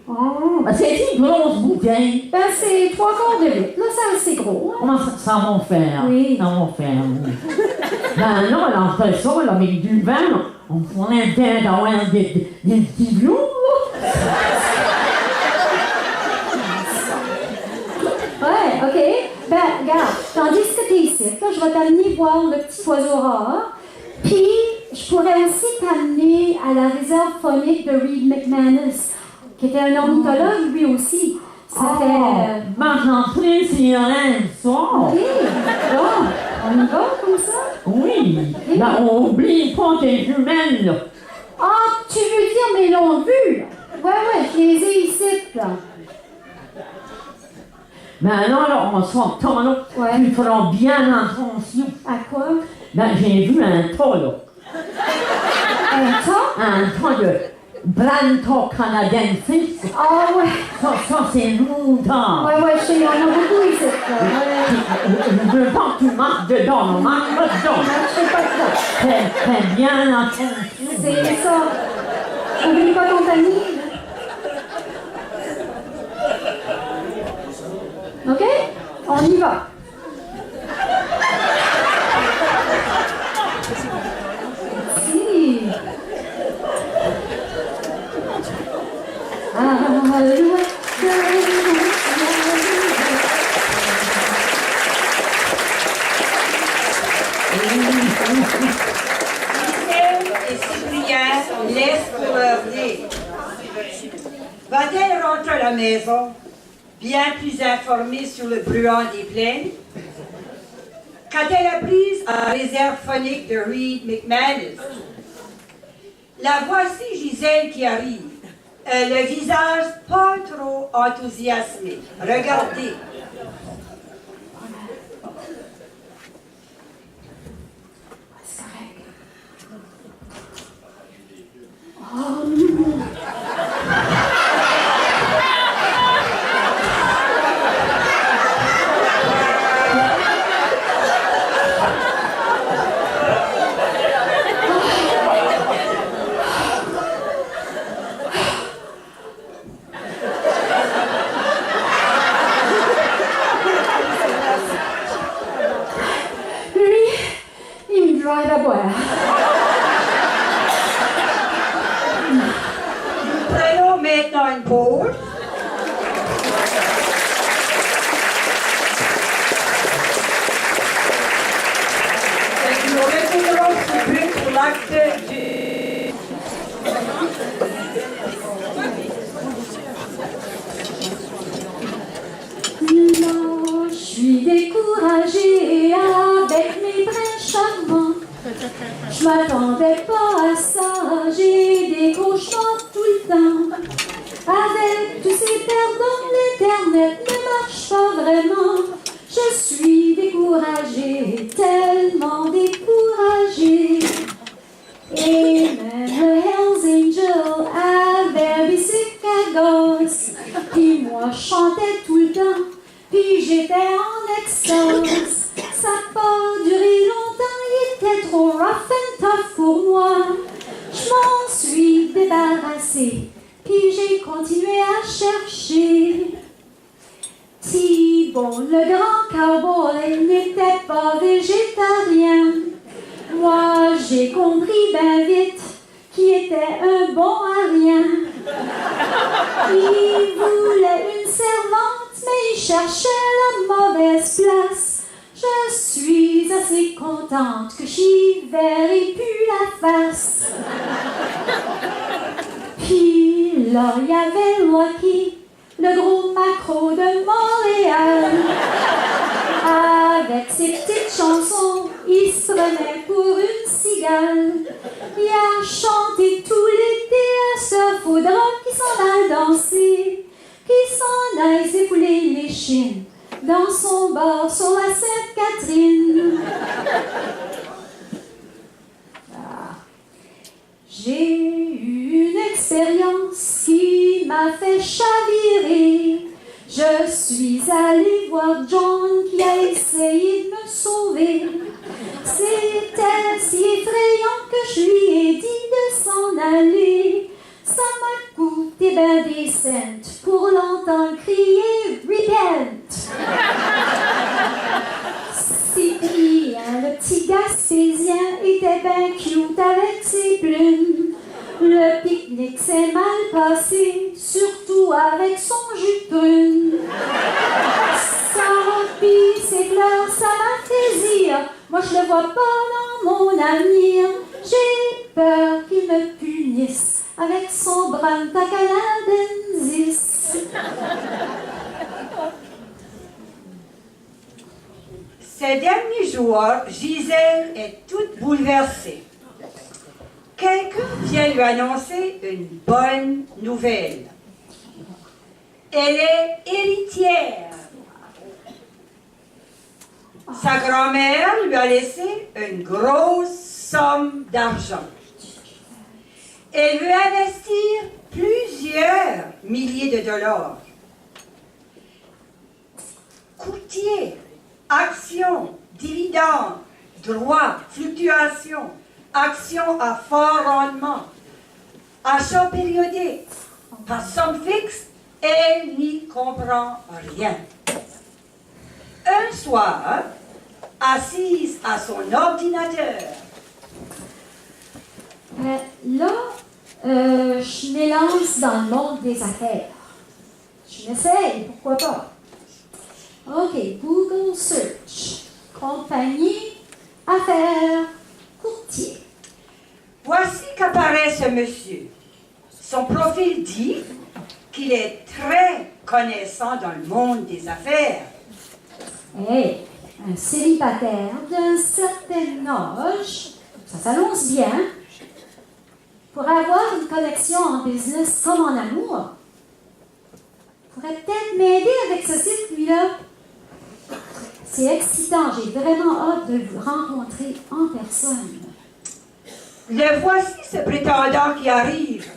Oh, Ben, c'est une grosse bouteille. ben c'est 3/4 de litre. Là, ça, c'est gros. Hein? Comment ça va faire? Oui. Ça va faire, oui. Ben là, après ça, là, avec du vin, on pourrait peut-être avoir des petits loups. Ouais, OK. Ben, regarde, tandis que t'es ici, là, je vais t'amener voir le petit oiseau rare. Puis, je pourrais aussi t'amener à la réserve phonique de Reed McManus, qui était un ornithologue lui aussi. Ça fait... Ma rentrée, c'est lundi soir. OK. Bon, on y va comme ça? Oui. Ben, on oublie pas tes jumelles, là. Ah, tu veux dire mes longues vues? Là. Ouais, je les ai ici, là. Ben non, là, on sort de temps, là. Ouais. Tu feras bien attention. À quoi? Ben, j'ai vu un tas, là. Un tas? Un tas de Branta canadiensis. Ah ouais. Ça, c'est longtemps. Ouais, je sais, il y en a beaucoup ici, là. Je veux pas que tu marches dedans, non, marche pas dedans. Je sais pas ça. Fais bien attention. C'est ça. Oublie pas ton panier. OK? On y va. Si. Et Cyprien laissent pour leur dire. Va-t-elle rentrer à la maison, bien plus informée sur le bruant des plaines? Qu'a-t-elle apprise à la réserve phonique de Reed McManus? La voici Gisèle qui arrive, le visage pas trop enthousiasmé. Regardez. C'est correct. Oh non. Drive à boire. Prenons maintenant une pause. Et nous retournerons sous peu pour l'acte du... Non, je suis découragée avec mes princes charmants. Je m'attendais pas à ça, j'ai des cauchemars tout le temps. Avec tous ces perdants, l'Internet ne marche pas vraiment. Je suis découragée, tellement découragée. Et même le Hells Angel avait baissé gosse. Puis moi, je chantais tout le temps, puis j'étais en extase. Ça n'a pas duré longtemps, il était trop rough and tough pour moi. Je m'en suis débarrassée, puis j'ai continué à chercher. T-Bone, le grand cowboy, n'était pas végétarien. Moi, j'ai compris ben vite qu'il était un bon à rien. Il voulait une servante, mais il cherchait la mauvaise place. Je suis assez contente que j'y verrai plus la face. Puis là, il y avait Lucky, le gros macro de Montréal. Avec ses petites chansons, il se prenait pour une cigale. Il a chanté tout l'été à ce faudra qui s'en aille danser, qui s'en aille s'effouler les chines dans son bar sur la Sainte-Catherine. J'ai eu une expérience qui m'a fait chavirer. Je suis allée voir John qui a essayé de me sauver. C'était si effrayant que je lui ai dit de s'en aller. Ça m'a coûté ben des cents pour l'entendre crier « Repent ». Cyprien, le petit Gaspésien, était ben cute avec ses plumes. Le pique-nique s'est mal passé, surtout avec son jus de prune. Ça pis ses fleurs, ça m'a fait dire. Moi je le vois pas dans mon avenir. J'ai peur qu'il me punisse avec son Branta canadensis. Ces derniers jours, Gisèle est toute bouleversée. Quelqu'un vient lui annoncer une bonne nouvelle. Elle est héritière. Sa grand-mère lui a laissé une grosse somme d'argent. Elle veut investir plusieurs milliers de dollars. Courtier, actions, dividendes, droits, fluctuations, actions à fort rendement, achats périodiques, par somme fixe, elle n'y comprend rien. Un soir, assise à son ordinateur, Là, je m'élance dans le monde des affaires. Je m'essaye, pourquoi pas. OK, Google Search. Compagnie, affaires, courtier. voici qu'apparaît ce monsieur. Son profil dit qu'il est très connaissant dans le monde des affaires. Hey, un célibataire d'un certain âge, ça s'annonce bien. Pour avoir une connexion en business comme en amour, pourrait peut-être m'aider avec ce site, lui-là. C'est excitant, j'ai vraiment hâte de vous rencontrer en personne. Le voici ce prétendant qui arrive.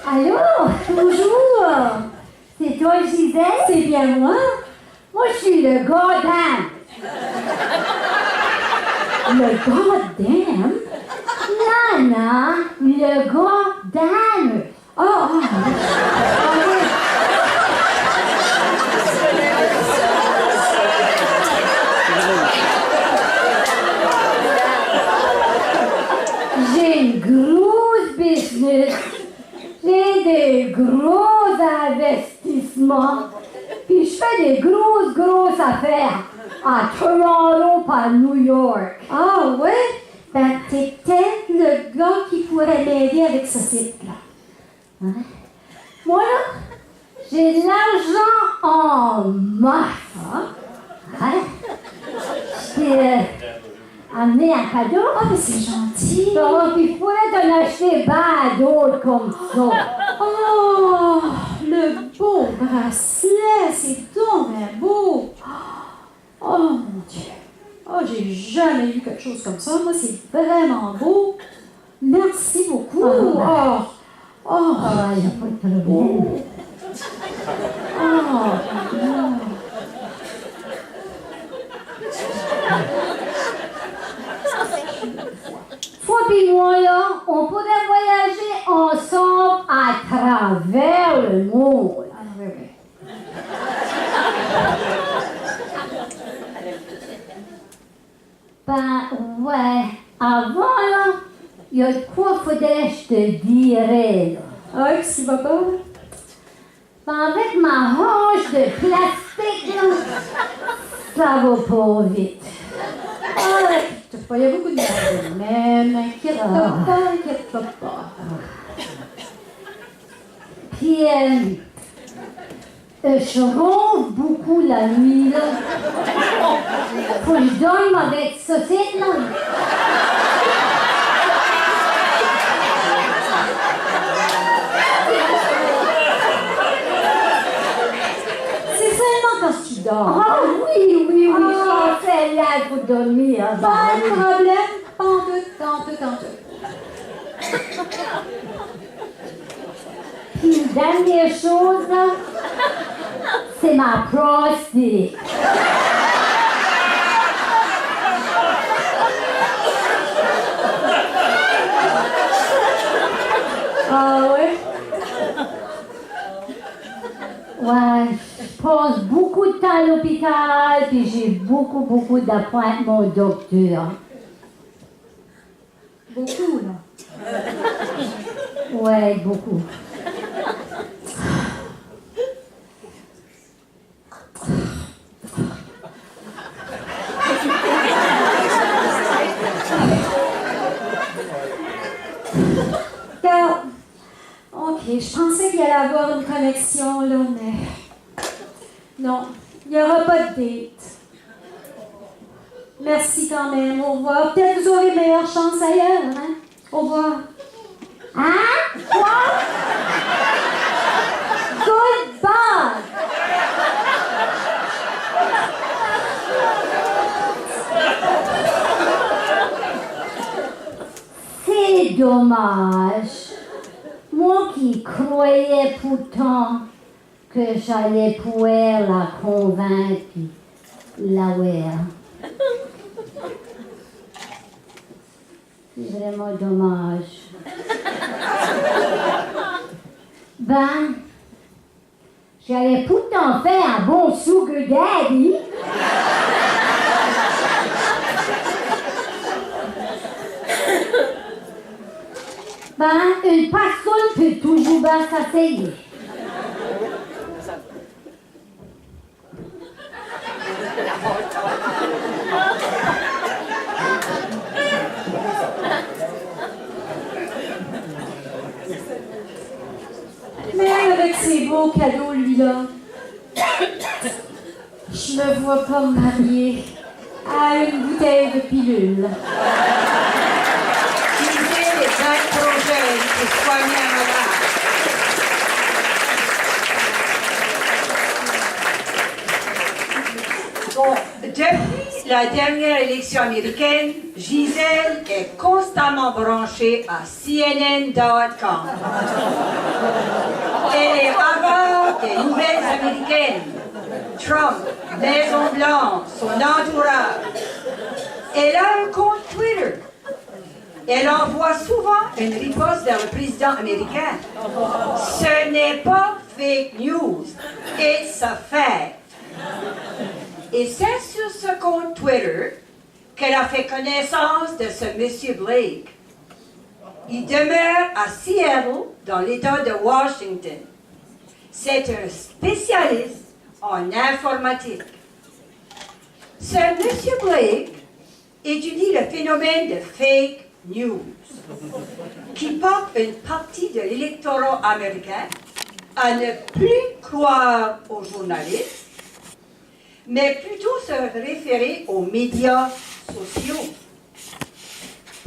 Allô, bonjour. C'est toi, Gisèle? C'est bien moi. Moi, je suis le goddamn. Le goddamn? Nana, le goddamn. Oh, j'ai une grosse business. J'ai des gros investissements. Puis je fais des grosses affaires à Toronto par New York. Ah ouais? Ben t'es peut-être le gars qui pourrait m'aider avec ce site-là. Hein? Moi là, j'ai de l'argent en masse. Hein? J'ai amené un cadeau. Ah, mais c'est gentil. Donc, il pourrait t'en acheter ben d'autres comme ça. Oh, le beau bracelet, c'est donc bien beau. Oh, mon Dieu. Oh, j'ai jamais vu quelque chose comme ça. Moi, c'est vraiment beau. Merci beaucoup. Oh, il n'y a pas de problème. Oh, Toi et moi, là, on pourrait voyager ensemble à travers le monde. Ah, oui, oui. Ben, ouais. Avant, là, il y a de quoi faudrait que je te dirais, là. Ah, qu'est-ce qui va pas? Ben, avec ma hanche de plastique, là, ça va pas vite. Ah, il y a beaucoup de monde, mais inquiète pas. Puis, je ronfle beaucoup la nuit, là. Faut que je dorme avec ce site, là. C'est seulement quand tu dors. Ah oui. Ah, c'est malade pour dormir. Pas de problème. Tente. Puis une dernière chose, là, c'est ma prostate. Ah ouais? Ouais, je passe beaucoup de temps à l'hôpital, puis j'ai beaucoup d'appointements au docteur. Beaucoup, là. Ouais, beaucoup. OK, je pensais qu'il allait avoir une connexion, là, mais... Non, il n'y aura pas de date. Merci quand même, au revoir. Peut-être vous aurez meilleure chance ailleurs, hein? Au revoir. Hein? Quoi? Goodbye! C'est dommage. Moi qui croyais pourtant que j'allais pouvoir la convaincre, la voir. C'est vraiment dommage. Ben, j'allais pourtant faire un bon sugar daddy. Ben, une personne peut toujours bien s'essayer. Même avec ses beaux cadeaux, lui-là, je me vois pas me marier à une bouteille de pilule. Gisèle est bien trop jeune pour soigner un malade. Bon, depuis la dernière élection américaine, Gisèle est constamment branchée à CNN.com. Elle est avare des nouvelles américaines. Trump, Maison-Blanche, son entourage. Elle a un compte Twitter. Elle envoie souvent une riposte vers le président américain. Ce n'est pas fake news, it's a fact. Et c'est sur ce compte Twitter qu'elle a fait connaissance de ce monsieur Blake. Il demeure à Seattle, dans l'État de Washington. C'est un spécialiste en informatique. Ce monsieur Blake étudie le phénomène de fake news, qui porte une partie de l'électorat américain à ne plus croire aux journalistes, mais plutôt se référer aux médias sociaux.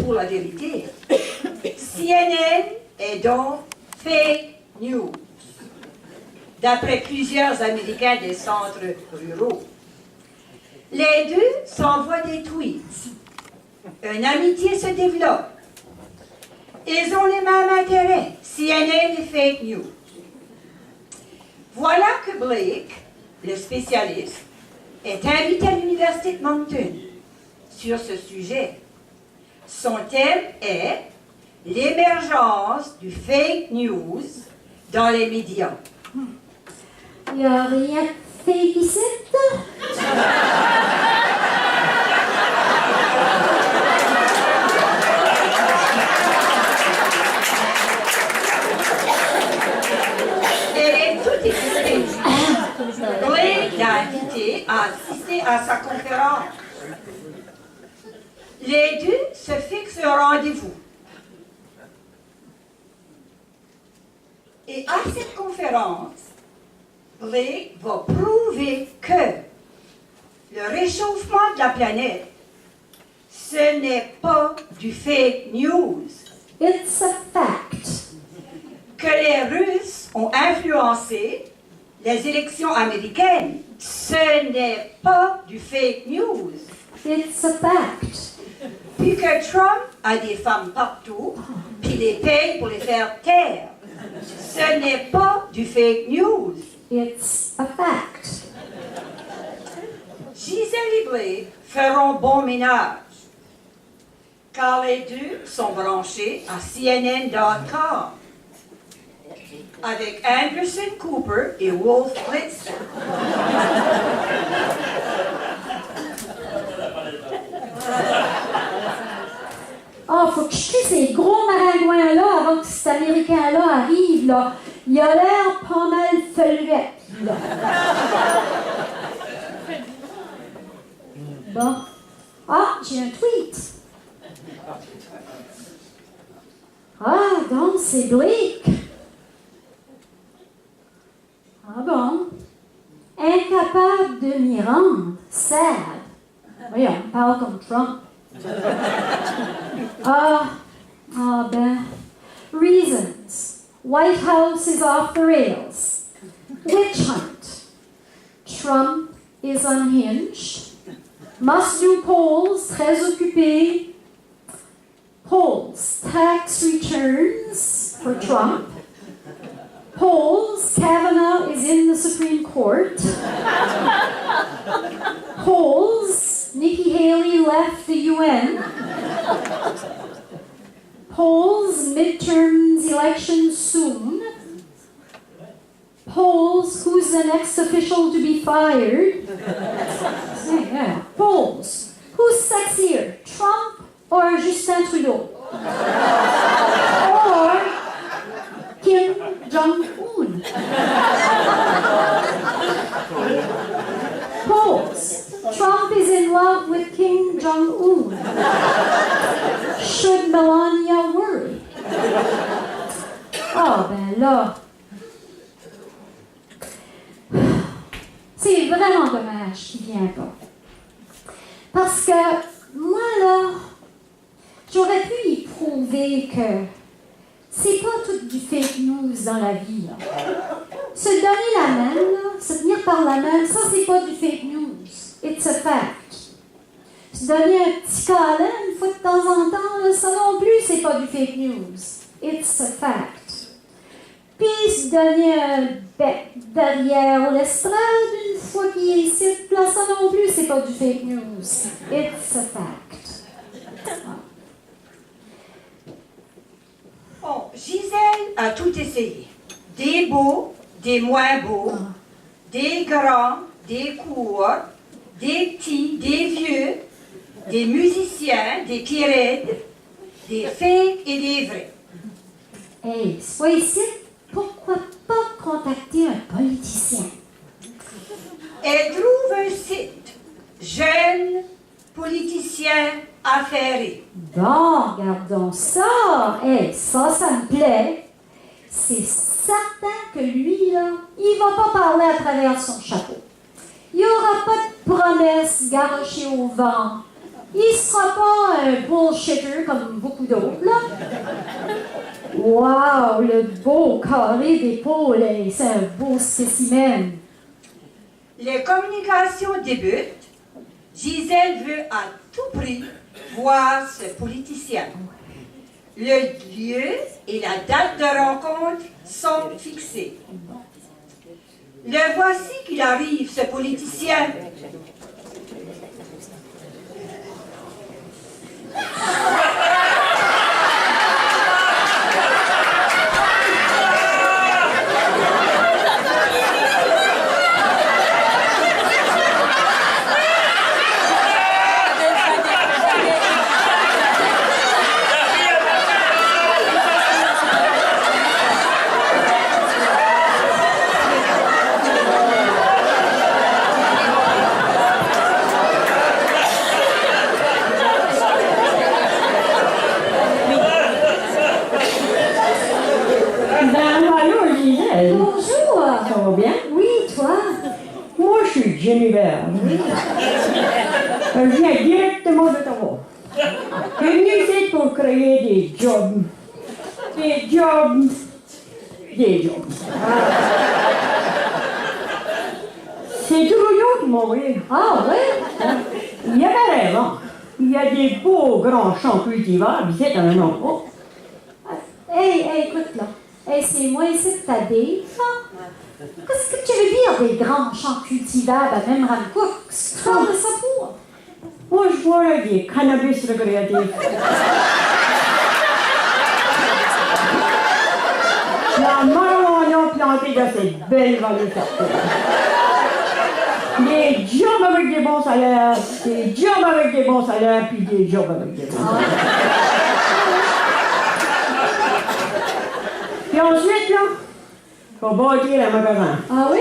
Pour la vérité, CNN est donc fake news, d'après plusieurs Américains des centres ruraux. Les deux s'envoient des tweets. Une amitié se développe. Ils ont les mêmes intérêts, CNN et fake news. Voilà que Blake, le spécialiste, est invité à l'Université de Moncton sur ce sujet. Son thème est l'émergence du fake news dans les médias. Il n'y a rien de fake ici? Elle est toute excitée. Blake l'a invité à assister à sa conférence. Les deux se fixent un rendez-vous. Et à cette conférence, Blake va prouver que le réchauffement de la planète, ce n'est pas du fake news. It's a fact. Que les Russes ont influencé les élections américaines, ce n'est pas du fake news. It's a fact. Puis que Trump a des femmes partout, puis les paye pour les faire taire. Ce n'est pas du fake news. It's a fact. Gisèle et Blake feront bon ménage, car les deux sont branchés à CNN.com avec Anderson Cooper et Wolf Blitzer. Ah, faut que je tue ces gros maringouins-là avant que cet Américain-là arrive, là. Il a l'air pas mal feuillet, là. Bon. Ah, j'ai un tweet. Ah, donc c'est Blake. Ah bon? Incapable de m'y rendre. Sad. Voyons, on parle comme Trump. Ben. Reasons. White House is off the rails. Witch hunt. Trump is unhinged. Must do polls, très occupé. Polls, tax returns for Trump. Polls, Kavanaugh is in the Supreme Court. Polls, Nikki Haley left the UN. Polls, midterms elections soon. Polls, who's the next official to be fired? Yeah. Polls, who's sexier, Trump or Justin Trudeau? Or Kim Jong-un? Polls, Trump is in love with Kim Jong-un. Should Melania worry? Ah, ben là. C'est vraiment dommage qu'il ne vient pas. Parce que moi, là, j'aurais pu y prouver que c'est pas tout du fake news dans la vie, là. Se donner la main, là, se tenir par la main, ça, c'est pas du fake news. It's a fact. Se donner un petit câlin une fois de temps en temps, là, ça non plus, c'est pas du fake news. It's a fact. Puis se donner un bec derrière l'estrade une fois qu'il est ici, là, ça non plus, c'est pas du fake news. It's a fact. Bon, Gisèle a tout essayé. Des beaux, des moins beaux, des grands, des courts, des petits, des vieux, des musiciens, des pyrèdes, des fakes et des vrais. Hey, sois ici, pourquoi pas contacter un politicien? Elle trouve un site, Jeunes politiciens affairés. Bon, regardons ça. Hey, ça me plaît. C'est certain que lui, là, il va pas parler à travers son chapeau. Il n'y aura pas de promesses garochées au vent. Il sera pas un bullshitter comme beaucoup d'autres, là. Wow, le beau carré d'épaule, hey, c'est un beau spécimen. Les communications débutent. Gisèle veut à tout prix voir ce politicien. Le lieu et la date de rencontre sont fixés. Le voici qu'il arrive, ce politicien. Bonjour. Ça va bien? Oui, toi? Moi, je suis Jennifer. Je viens directement d'Ottawa. Je suis venu ici pour créer des jobs. Des jobs. Des jobs. C'est tout le monde qui m'a envoyé. Ah, ouais? Il y avait raison. Il y a des beaux grands champs cultivables ici dans le Nord. Hey, écoute là. Hey, c'est moi ici de ta date, là. Qu'est-ce que tu veux dire des grands champs cultivables à même Ramcook? Qu'est-ce que tu parles de ça pour? Moi, je vois là, des cannabis récréatifs. La marijuana plantée dans cette belle vallée fertile. Des jobs avec des bons salaires, des jobs avec des bons salaires, puis des jobs avec des bons salaires. Puis ensuite, là, faut bâtir un magasin. Ah oui?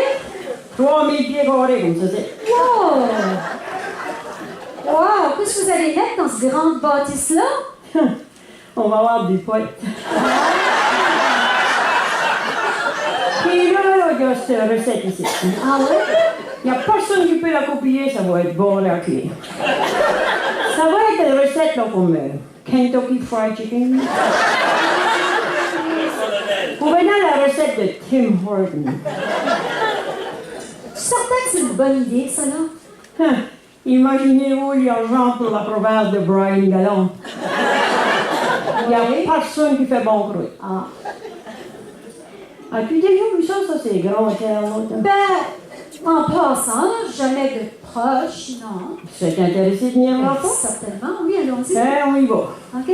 3000 pieds carrés, comme ça, c'est. Wow! Wow! Qu'est-ce que vous allez mettre dans cette grande bâtisse-là? On va avoir du poète. Puis là, il y a cette recette ici. Ah oui? Il n'y a personne qui peut la copier, ça va être bon à clé. Ça va être une recette là, comme Kentucky Fried Chicken. Vous venez à la recette de Tim Horton. Je suis certain que c'est une bonne idée, ça, là. Imaginez-vous l'argent pour la province de Brian Gallon. Il n'y a personne qui fait bon bruit. Ah. As-tu déjà vu ça, c'est grand hôtel? Ben, en passant, jamais de proche, non. Tu es intéressé de venir voir ça? Certainement, oui, allons-y. Ben, on y va. OK.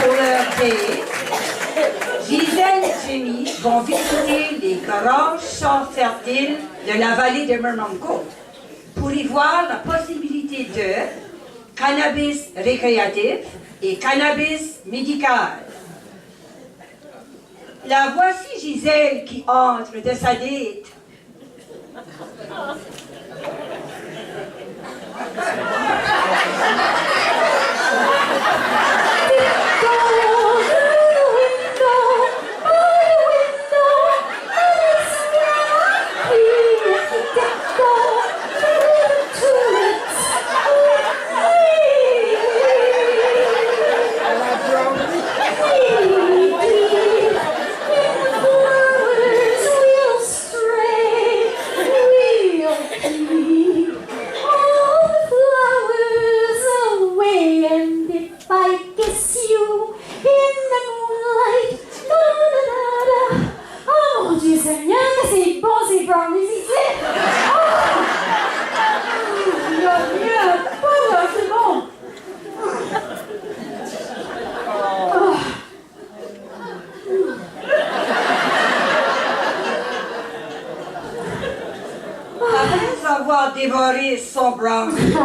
Pour leur date, Gisèle et Jimmy vont visiter les grands champs fertiles de la vallée de Mermancourt pour y voir la possibilité de cannabis récréatif et cannabis médical. La voici Gisèle qui entre de sa date. Après avoir dévoré son brownie,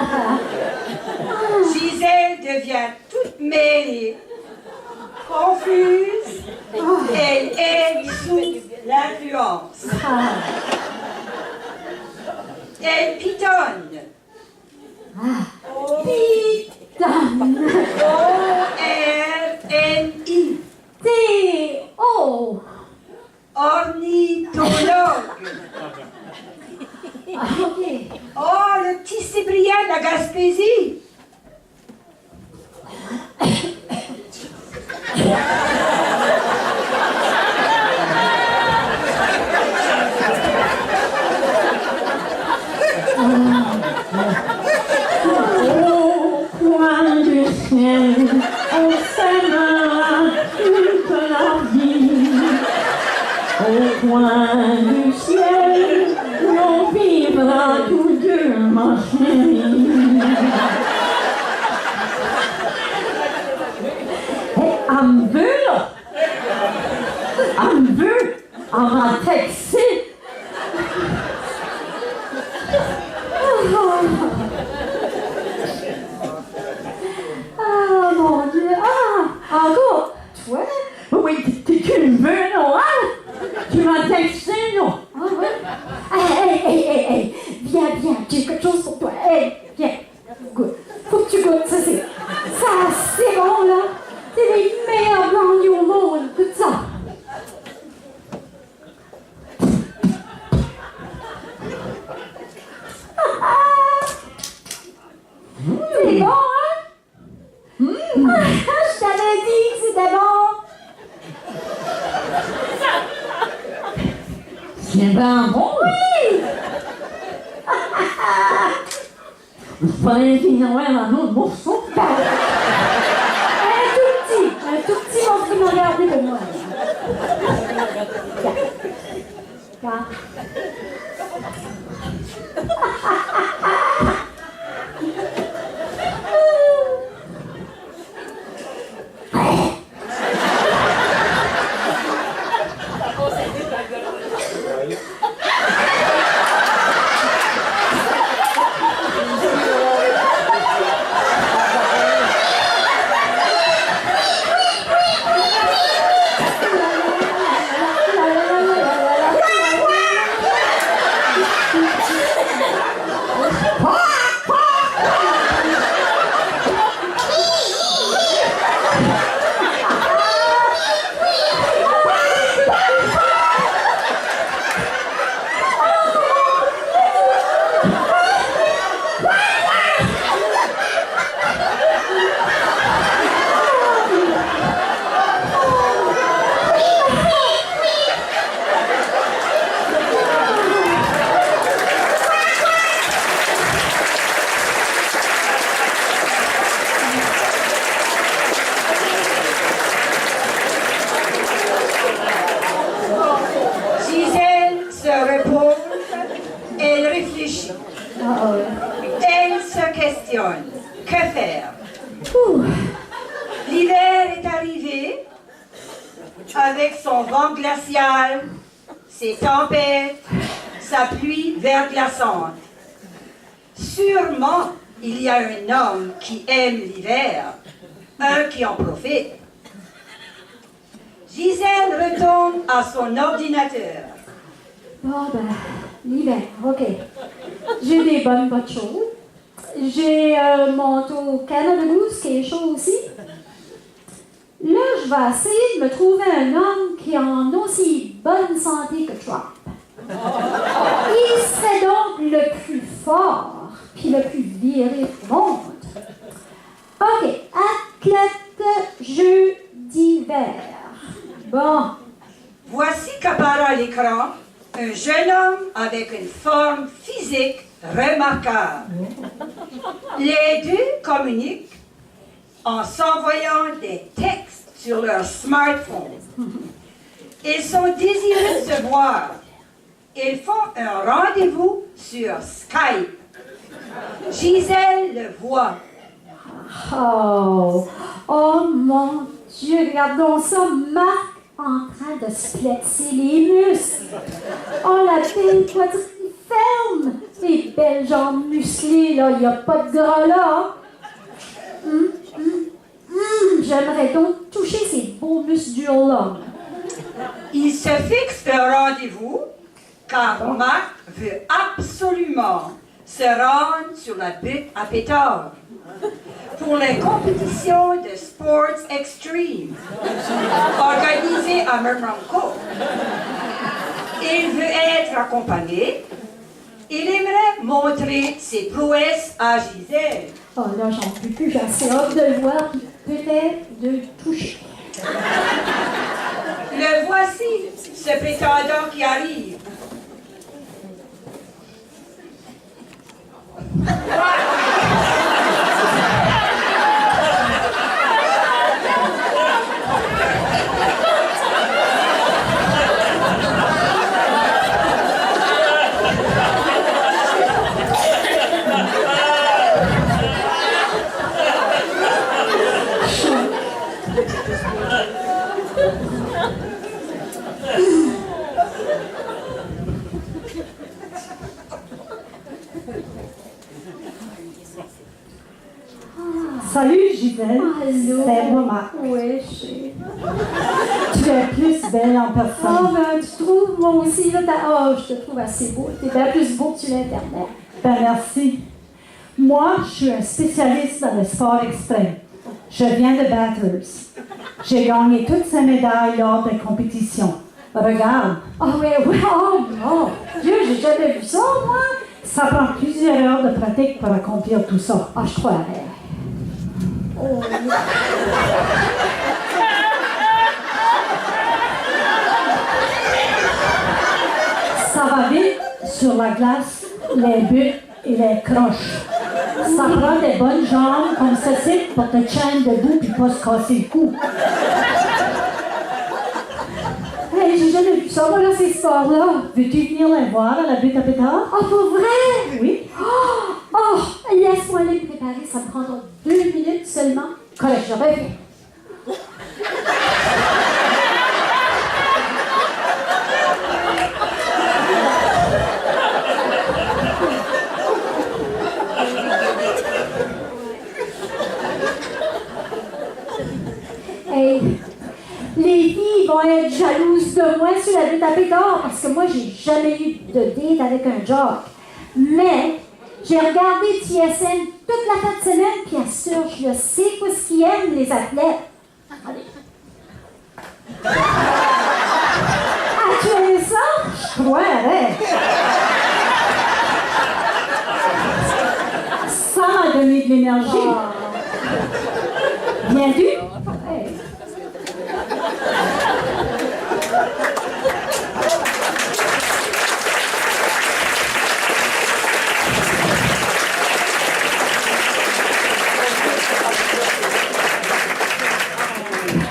Gisèle devient toute mêlée, confuse, elle est sous l'influence. Elle pitonne. O-R-N-I. T-O. Ornithologue. OK. Oh, le petit Cyprien de la Gaspésie. Au coin du ciel, on s'aimera toute la vie. Au coin du ciel, on vivra tous deux, ma chérie. Et elle me veut, là. Elle me veut. Elle m'a texté. Ah, mon Dieu. Ah, encore. Toi? Oui, tu me veux, non? Hein? Tu m'as texté, non? Ah, ouais. Hey. Viens Je prenais finalement un autre morceau. Un tout petit morceau qui m'a regardé pour moi. Regarde. Gisèle se repose, elle réfléchit. Elle se questionne. Que faire? L'hiver est arrivé avec son vent glacial, ses tempêtes, sa pluie verglaçante. Sûrement, il y a un homme qui aime l'hiver, un qui en profite. Gisèle retourne à son ordinateur. Bon, ben, l'hiver, OK. J'ai des bonnes bottes chaudes. J'ai un manteau Canada Goose qui est chaud aussi. Là, je vais essayer de me trouver un homme qui est en aussi bonne santé que Trump. Il serait donc le plus fort, puis le plus viril du monde. OK, athlète, jeu d'hiver. Bon. Voici qu'apparaît à l'écran un jeune homme avec une forme physique remarquable. Les deux communiquent en s'envoyant des textes sur leur smartphone. Ils sont désireux de se voir. Ils font un rendez-vous sur Skype. Gisèle le voit. Oh mon Dieu, regardons ça, Marc en train de se flexer les muscles. Oh, la belle poitrine ferme, les belles jambes musclées, là, il n'y a pas de gras là. J'aimerais donc toucher ces beaux muscles là. Ils se fixent un rendez-vous car Marc veut absolument se rendre sur la butte à pétard pour les compétitions de Sports Extreme organisées à Memramco. Il veut être accompagné. Il aimerait montrer ses prouesses à Gisèle. Oh là, j'en peux plus, j'ai assez hâte de le voir, peut-être de le toucher. Le voici, ce prétendant qui arrive. Salut Gisèle. Allô? C'est moi, Marc. Oui, je sais. Tu es plus belle en personne. Oh, ben, tu trouves, moi aussi, là, je te trouve assez beau. T'es bien plus beau que sur l'Internet. Ben merci. Moi, je suis un spécialiste dans le sport extrême. Je viens de Bathurst. J'ai gagné toutes ces médailles lors des compétitions. Regarde. Oh, oui, oh, mon Dieu, j'ai jamais vu ça, moi. Ça prend plusieurs heures de pratique pour accomplir tout ça. Ah, je croirais. Oh, Ça va vite sur la glace, les buts et les croches. Ça prend des bonnes jambes comme ceci pour te tenir debout puis pas se casser le cou. Hey, j'ai jamais vu ça, voilà, ces sports-là. Veux-tu venir les voir à la butte à pétard? Oh, pour vrai? Oui. Oh, laisse-moi aller me préparer, ça me prendra 2 minutes seulement. Correct, je reviens. Hey, les filles vont être jalouses de moi sur la butte à pétard parce que moi, j'ai jamais eu de date avec un jock. Mais j'ai regardé TSN toute la fin de semaine, puis assure, je le sais quoi ce qu'ils aiment, les athlètes. Allez. As-tu aimé ça? Ouais, ouais. Ça m'a donné de l'énergie. Bien vu? Hey.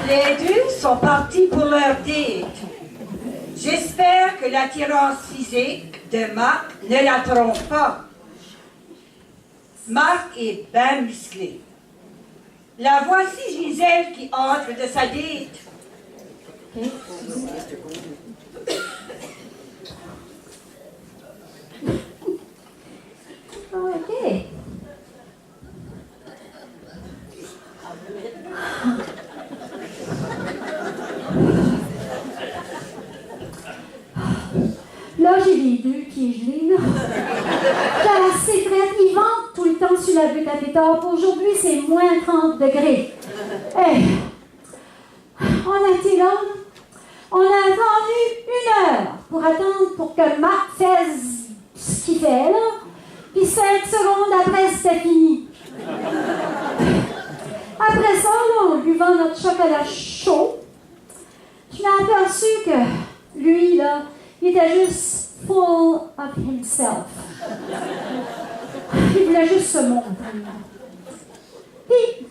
Les deux sont partis pour leur date. J'espère que l'attirance physique de Marc ne la trompe pas. Marc est bien musclé. La voici Gisèle qui entre de sa date. OK. Là, j'ai les deux pieds gelés, là. C'est très ils vendent tout le temps sur la butte à pétard. Aujourd'hui, c'est moins 30 degrés. Hey, on a été là. On a attendu 1 heure pour attendre pour que Marc fasse ce qu'il fait, là. Puis 5 secondes après, c'était fini. Après ça, là, en buvant notre chocolat chaud, je m'ai aperçu que lui, là, il était juste full of himself. Il voulait juste se montrer. Puis,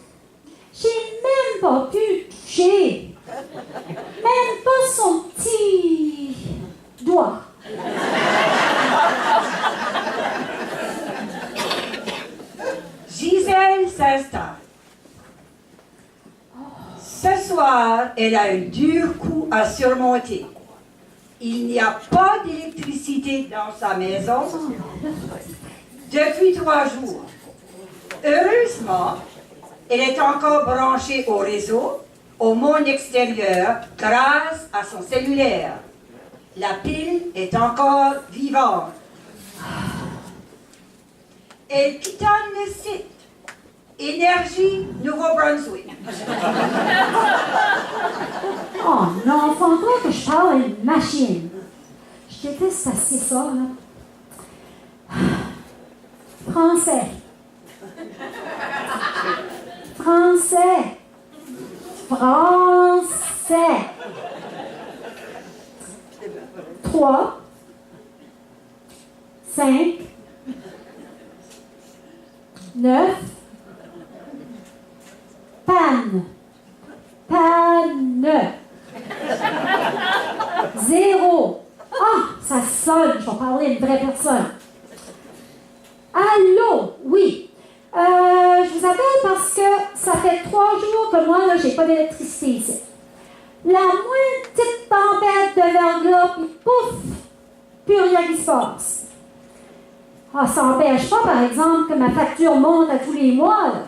j'ai même pas pu toucher. Même pas son petit doigt. Gisèle s'installe. Ce soir, elle a un dur coup à surmonter. Il n'y a pas d'électricité dans sa maison depuis 3 jours. Heureusement, elle est encore branchée au réseau, au monde extérieur, grâce à son cellulaire. La pile est encore vivante. Elle pitonne le site. Énergie Nouveau-Brunswick. Oh non, faut encore que je parle à une machine. Je déteste assez ça, là. Français. Français. Français. 3, 5, 9, panne. Panne. 0. Ah, ça sonne. Je vais parler à une vraie personne. Allô? Oui. Je vous appelle parce que ça fait 3 jours que moi, là, j'ai pas d'électricité ici. La moindre petite tempête de verglas, puis pouf, plus rien qui se passe. Ah, ça n'empêche pas, par exemple, que ma facture monte à tous les mois, là.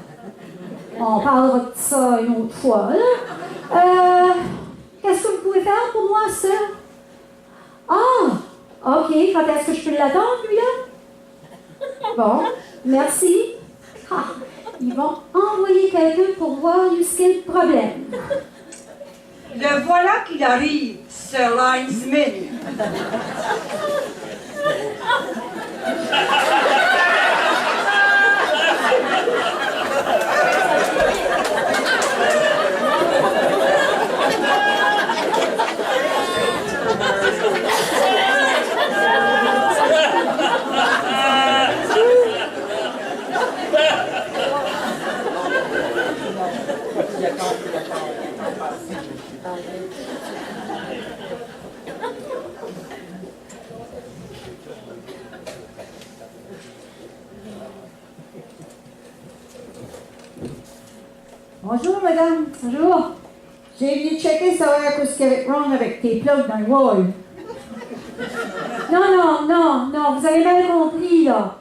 On parlera de ça une autre fois, là. Qu'est-ce que vous pouvez faire pour moi, ça? Ah, OK. Quand est-ce que je peux l'attendre, lui, là? Bon, merci. Ah, ils vont envoyer quelqu'un pour voir jusqu'à le problème. Le voilà qu'il arrive, Sir Linesman. Bonjour, madame. Bonjour. J'ai venu checker savoir ce qu'il y avait wrong avec tes plugs dans le wall. Non, vous avez mal compris, là.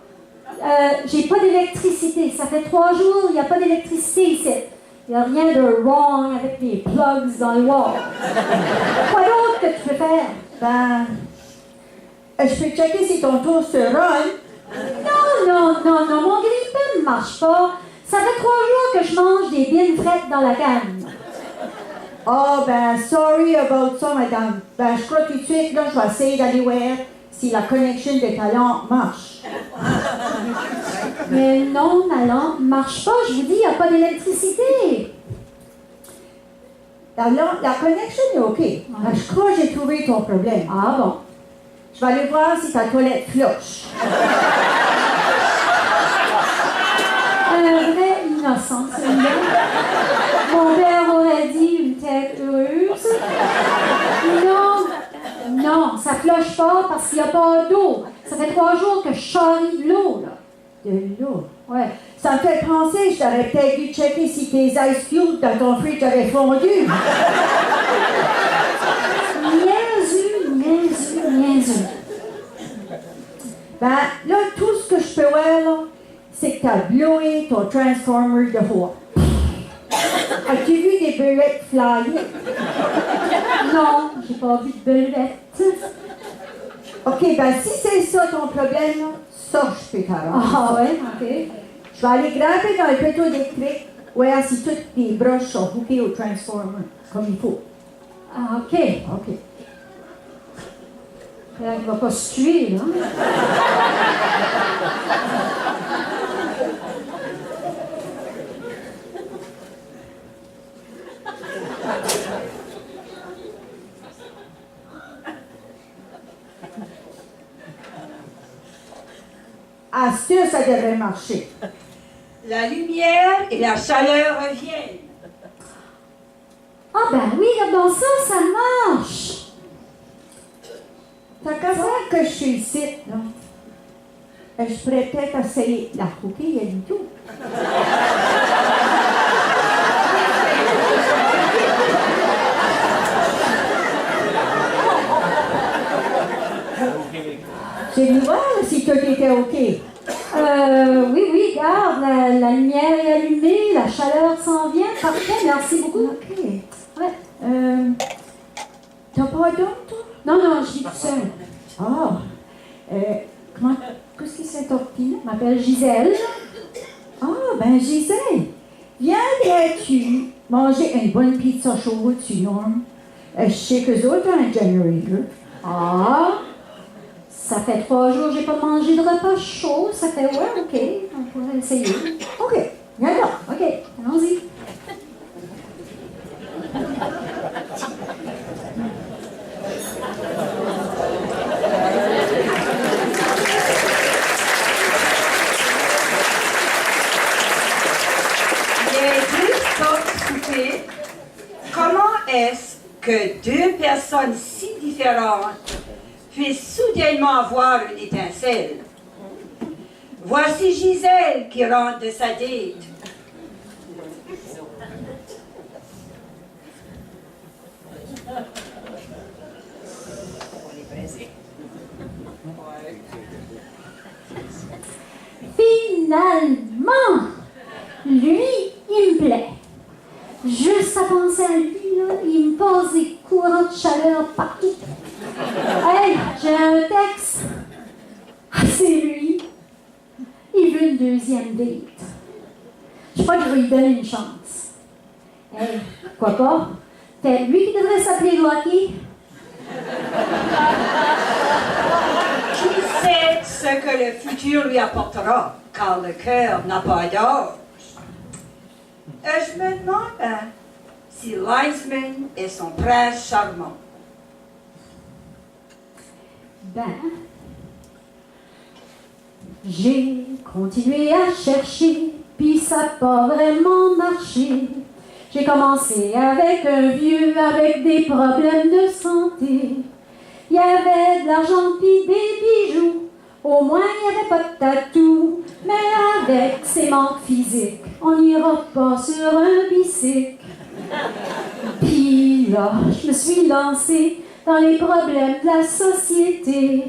J'ai pas d'électricité. Ça fait 3 jours, il n'y a pas d'électricité ici. Il n'y a rien de wrong avec les plugs dans le wall. Quoi d'autre que tu peux faire? Ben, je peux checker si ton tour se run. Non, mon grille-pain ne marche pas. Ça fait 3 jours que je mange des bines frettes dans la canne. Oh, ben, sorry about ça, madame. Ben, je crois tout de suite, là, je vais essayer d'aller voir si la connexion de ta lampe marche. Mais non, ma lampe ne marche pas. Je vous dis, il n'y a pas d'électricité. La connexion est OK. Ben, je crois que j'ai trouvé ton problème. Ah bon? Je vais aller voir si ta toilette flush. Un vrai innocent, celui-là. Mon père aurait dit une tête heureuse. Non, ça flush pas parce qu'il n'y a pas d'eau. Ça fait 3 jours que je charrie de l'eau, là. De l'eau. Ouais. Ça me fait penser, je t'aurais peut-être dû checker si tes ice cubes dans ton fridge avaient fondu. Niaiseux. Ben, là, tout ce que je peux voir, là, c'est que t'as blowé ton transformer de haut. As-tu vu des beulettes flyer? Non, j'ai pas vu de belette. OK, ben, si c'est ça ton problème, là, ça, je peux t'arranger. Ah ouais, OK. Je vais aller grimper dans le poteau électrique, voir si toutes les broches sont hookées au transformer, comme il faut. Ah, OK. OK. Il va pas se tuer, là. Astuce, ça devrait marcher. La lumière et la chaleur reviennent. Ah ben oui, regardons ça marche. T'as qu'à voir que je suis ici, là. Je pourrais peut-être essayer la hooker, il y a du tout. J'ai vu voir si tout était OK. Oui, regarde, la lumière est allumée, la chaleur s'en vient. Parfait, merci beaucoup. OK. Ouais. T'as pas d'homme, toi? Non, je vis tout seul. Ah. Qu'est-ce qui s'est tortillé? Je m'appelle Gisèle. Ah, ben Gisèle, viens-tu manger une bonne pizza chaude sur Norm? Je sais qu'eux autres ont un generator. Ah, ça fait 3 jours que j'ai pas mangé de repas chaud. Ça fait, ouais, OK, on pourrait essayer. OK, viens là. OK, allons-y. Comment est-ce que 2 personnes si différentes puissent soudainement avoir une étincelle? Voici Gisèle qui rentre de sa date. Finalement, lui, il me plaît. Juste à penser à lui, là, il me passe des courants de chaleur partout. Hey, j'ai un texte. Ah, c'est lui. Il veut une 2e date. Je crois que je vais lui donner une chance. Hey, pourquoi pas? C'est lui qui devrait s'appeler Lucky. Qui sait ce que le futur lui apportera, car le cœur n'a pas d'âge? Je me demande si Leisman est son prince charmant. Ben, j'ai continué à chercher, puis ça n'a pas vraiment marché. J'ai commencé avec un vieux avec des problèmes de santé. Il y avait de l'argent puis des bijoux, au moins il n'y avait pas de tatou. Mais avec avec ses manques physiques, on n'ira pas sur un bicycle. Puis là, je me suis lancée dans les problèmes de la société.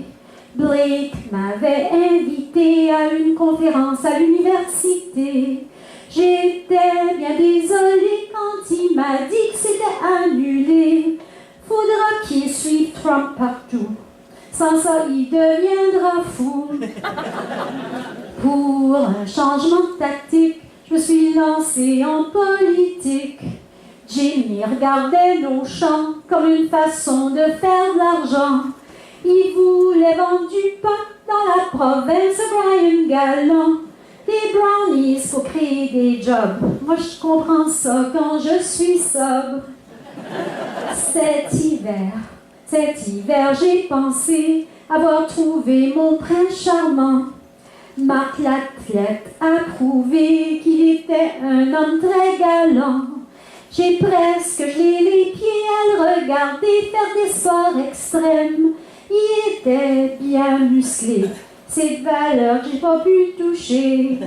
Blake m'avait invité à une conférence à l'université. J'étais bien désolée quand il m'a dit que c'était annulé. Faudra qu'il suive Trump partout. Sans ça, il deviendra fou. Pour un changement de tactique, je me suis lancée en politique. Jimmy regardait nos champs comme une façon de faire de l'argent. Il voulait vendre du pot dans la province de Brian Gallant. Des brownies pour créer des jobs. Moi, je comprends ça quand je suis sobre. Cet hiver, j'ai pensé avoir trouvé mon prince charmant. Marc l'athlète a prouvé qu'il était un homme très galant. J'ai presque gelé les pieds à le regarder faire des sports extrêmes. Il était bien musclé, ces valeurs que j'ai pas pu toucher.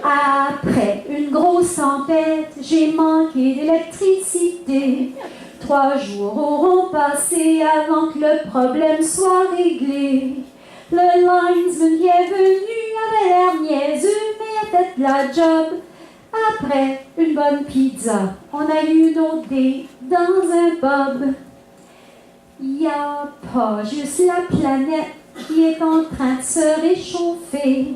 Après une grosse tempête, j'ai manqué d'électricité. 3 jours auront passé avant que le problème soit réglé. Le linesman qui est venu avait l'air niaiseux, mais a fait la job. Après une bonne pizza, on a eu une autre date dans un pub. Y a pas juste la planète qui est en train de se réchauffer.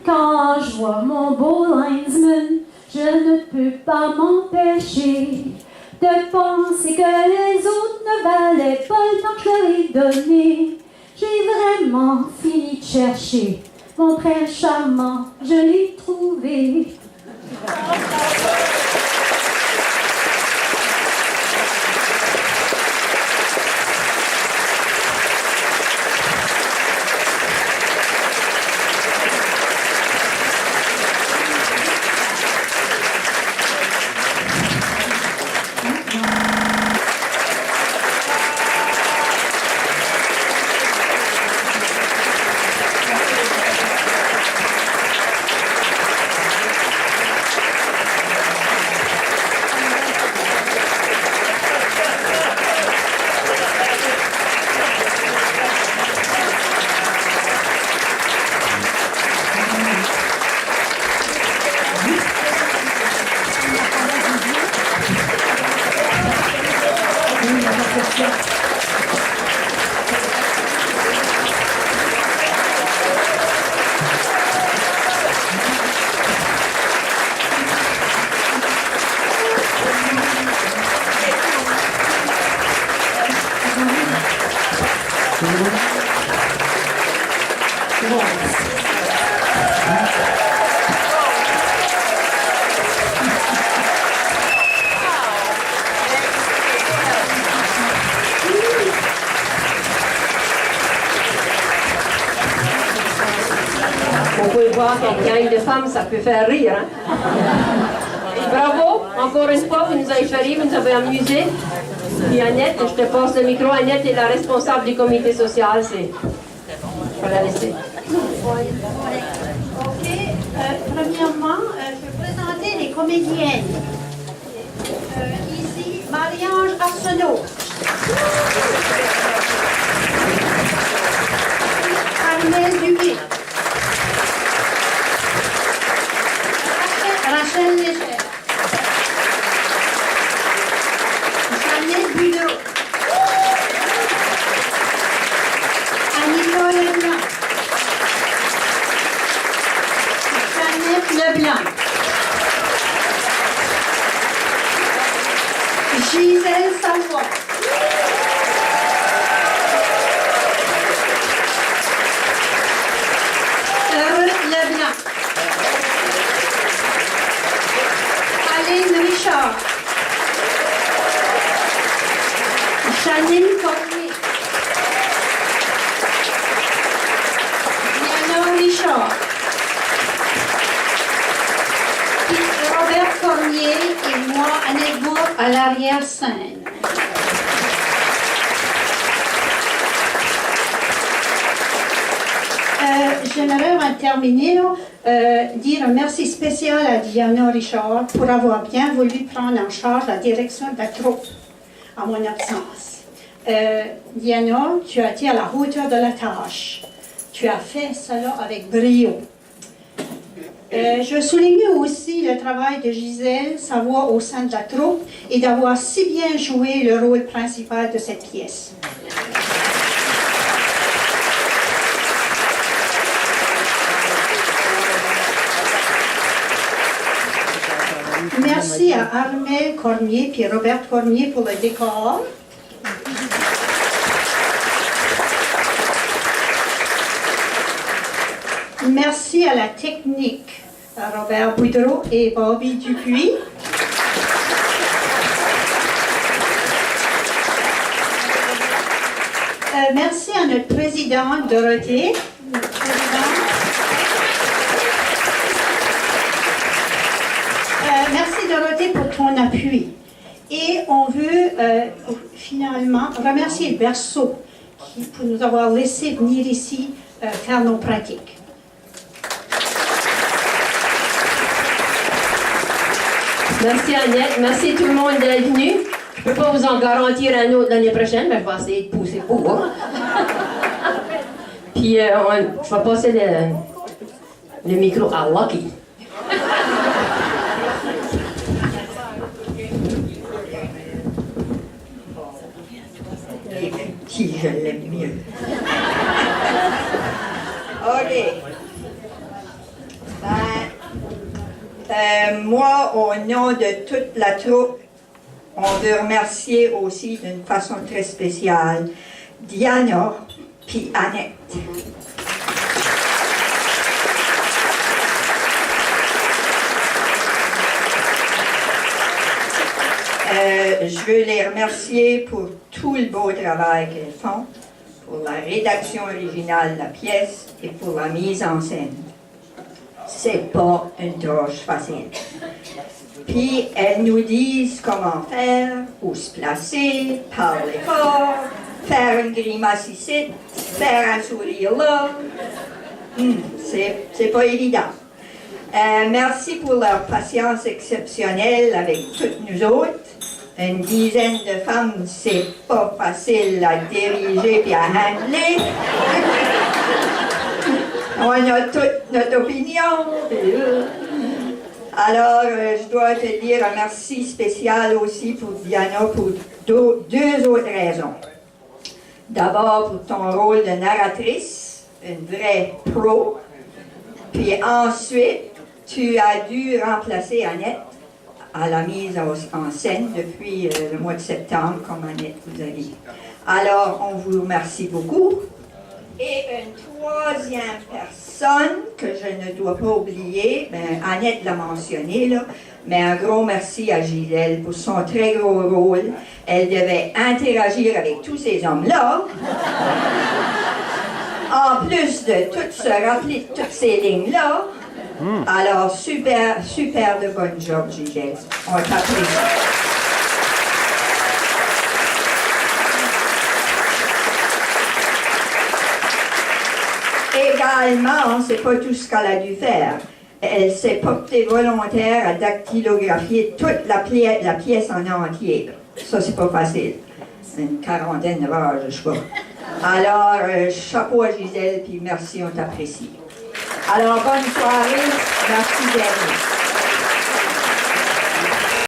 Quand je vois mon beau linesman, je ne peux pas m'empêcher de penser que les autres ne valaient pas le temps que je leur ai donné. J'ai vraiment fini de chercher mon prince charmant, je l'ai trouvé. On peut voir qu'une gang de femmes, ça peut faire rire. Hein? Bravo, encore une fois, vous nous avez fait rire, vous nous avez amusé. Puis Annette, je te passe le micro. Annette est la responsable du comité social. Je vais la laisser. OK. Premièrement, je vais présenter les comédiennes. Ici, Marie-Ange Arsenault. Armelle Duguay. Rachel Léger. Jeannette Budeau. Annika Leblanc. Jeannette Leblanc. Gisèle Savoie. Leblanc. Aline Richard. Janine Cormier. Diana Richard. Robert Cormier et moi, Annette Bourg, à l'arrière-scène. j'aimerais en terminer, dire un merci spécial à Diana Richard pour avoir bien voulu prendre en charge la direction de la troupe en mon absence. Diana, tu as été à la hauteur de la tâche. Tu as fait cela avec brio. Je souligne aussi le travail de Gisèle, sa voix au sein de la troupe et d'avoir si bien joué le rôle principal de cette pièce. Merci à Armel Cormier et Robert Cormier pour le décor. Merci à la technique, à Robert Boudreau et Bobby Dupuis. Merci à notre présidente Dorothée. Merci Dorothée pour ton appui. Et on veut finalement remercier le Berceau pour nous avoir laissé venir ici faire nos pratiques. Merci Annette, merci tout le monde d'être venu. Je ne peux pas vous en garantir un autre l'année prochaine, mais je vais essayer de pousser pour. Hein? Puis je vais passer le micro à Lucky. Les petits, je l'aime mieux. OK. Moi, au nom de toute la troupe, on veut remercier aussi d'une façon très spéciale Diana puis Annette. Je veux les remercier pour tout le beau travail qu'elles font, pour la rédaction originale de la pièce et pour la mise en scène. C'est pas une tâche facile. Puis elles nous disent comment faire, où se placer, parler fort, faire une grimace ici, faire un sourire là. C'est pas évident. Merci pour leur patience exceptionnelle avec toutes nous autres. Une dizaine de femmes, c'est pas facile à diriger et à handler. On a toute notre opinion. Alors, je dois te dire un merci spécial aussi pour Diana pour deux autres raisons. D'abord, pour ton rôle de narratrice, une vraie pro. Puis ensuite, tu as dû remplacer Annette à la mise en scène depuis le mois de septembre, comme Annette vous a dit. Alors, on vous remercie beaucoup. Et une troisième personne que je ne dois pas oublier, ben Annette l'a mentionné, là, mais un gros merci à Gisèle pour son très gros rôle. Elle devait interagir avec tous ces hommes-là. En plus de tout se rappeler de toutes ces lignes-là. Alors, super de bon job, Gisèle. On t'apprécie. Également, c'est pas tout ce qu'elle a dû faire. Elle s'est portée volontaire à dactylographier toute la pièce en entier. Ça, c'est pas facile. Une quarantaine de pages, je sais pas. Alors, chapeau à Gisèle, puis merci, on t'apprécie. Alors, bonne soirée. Merci d'être.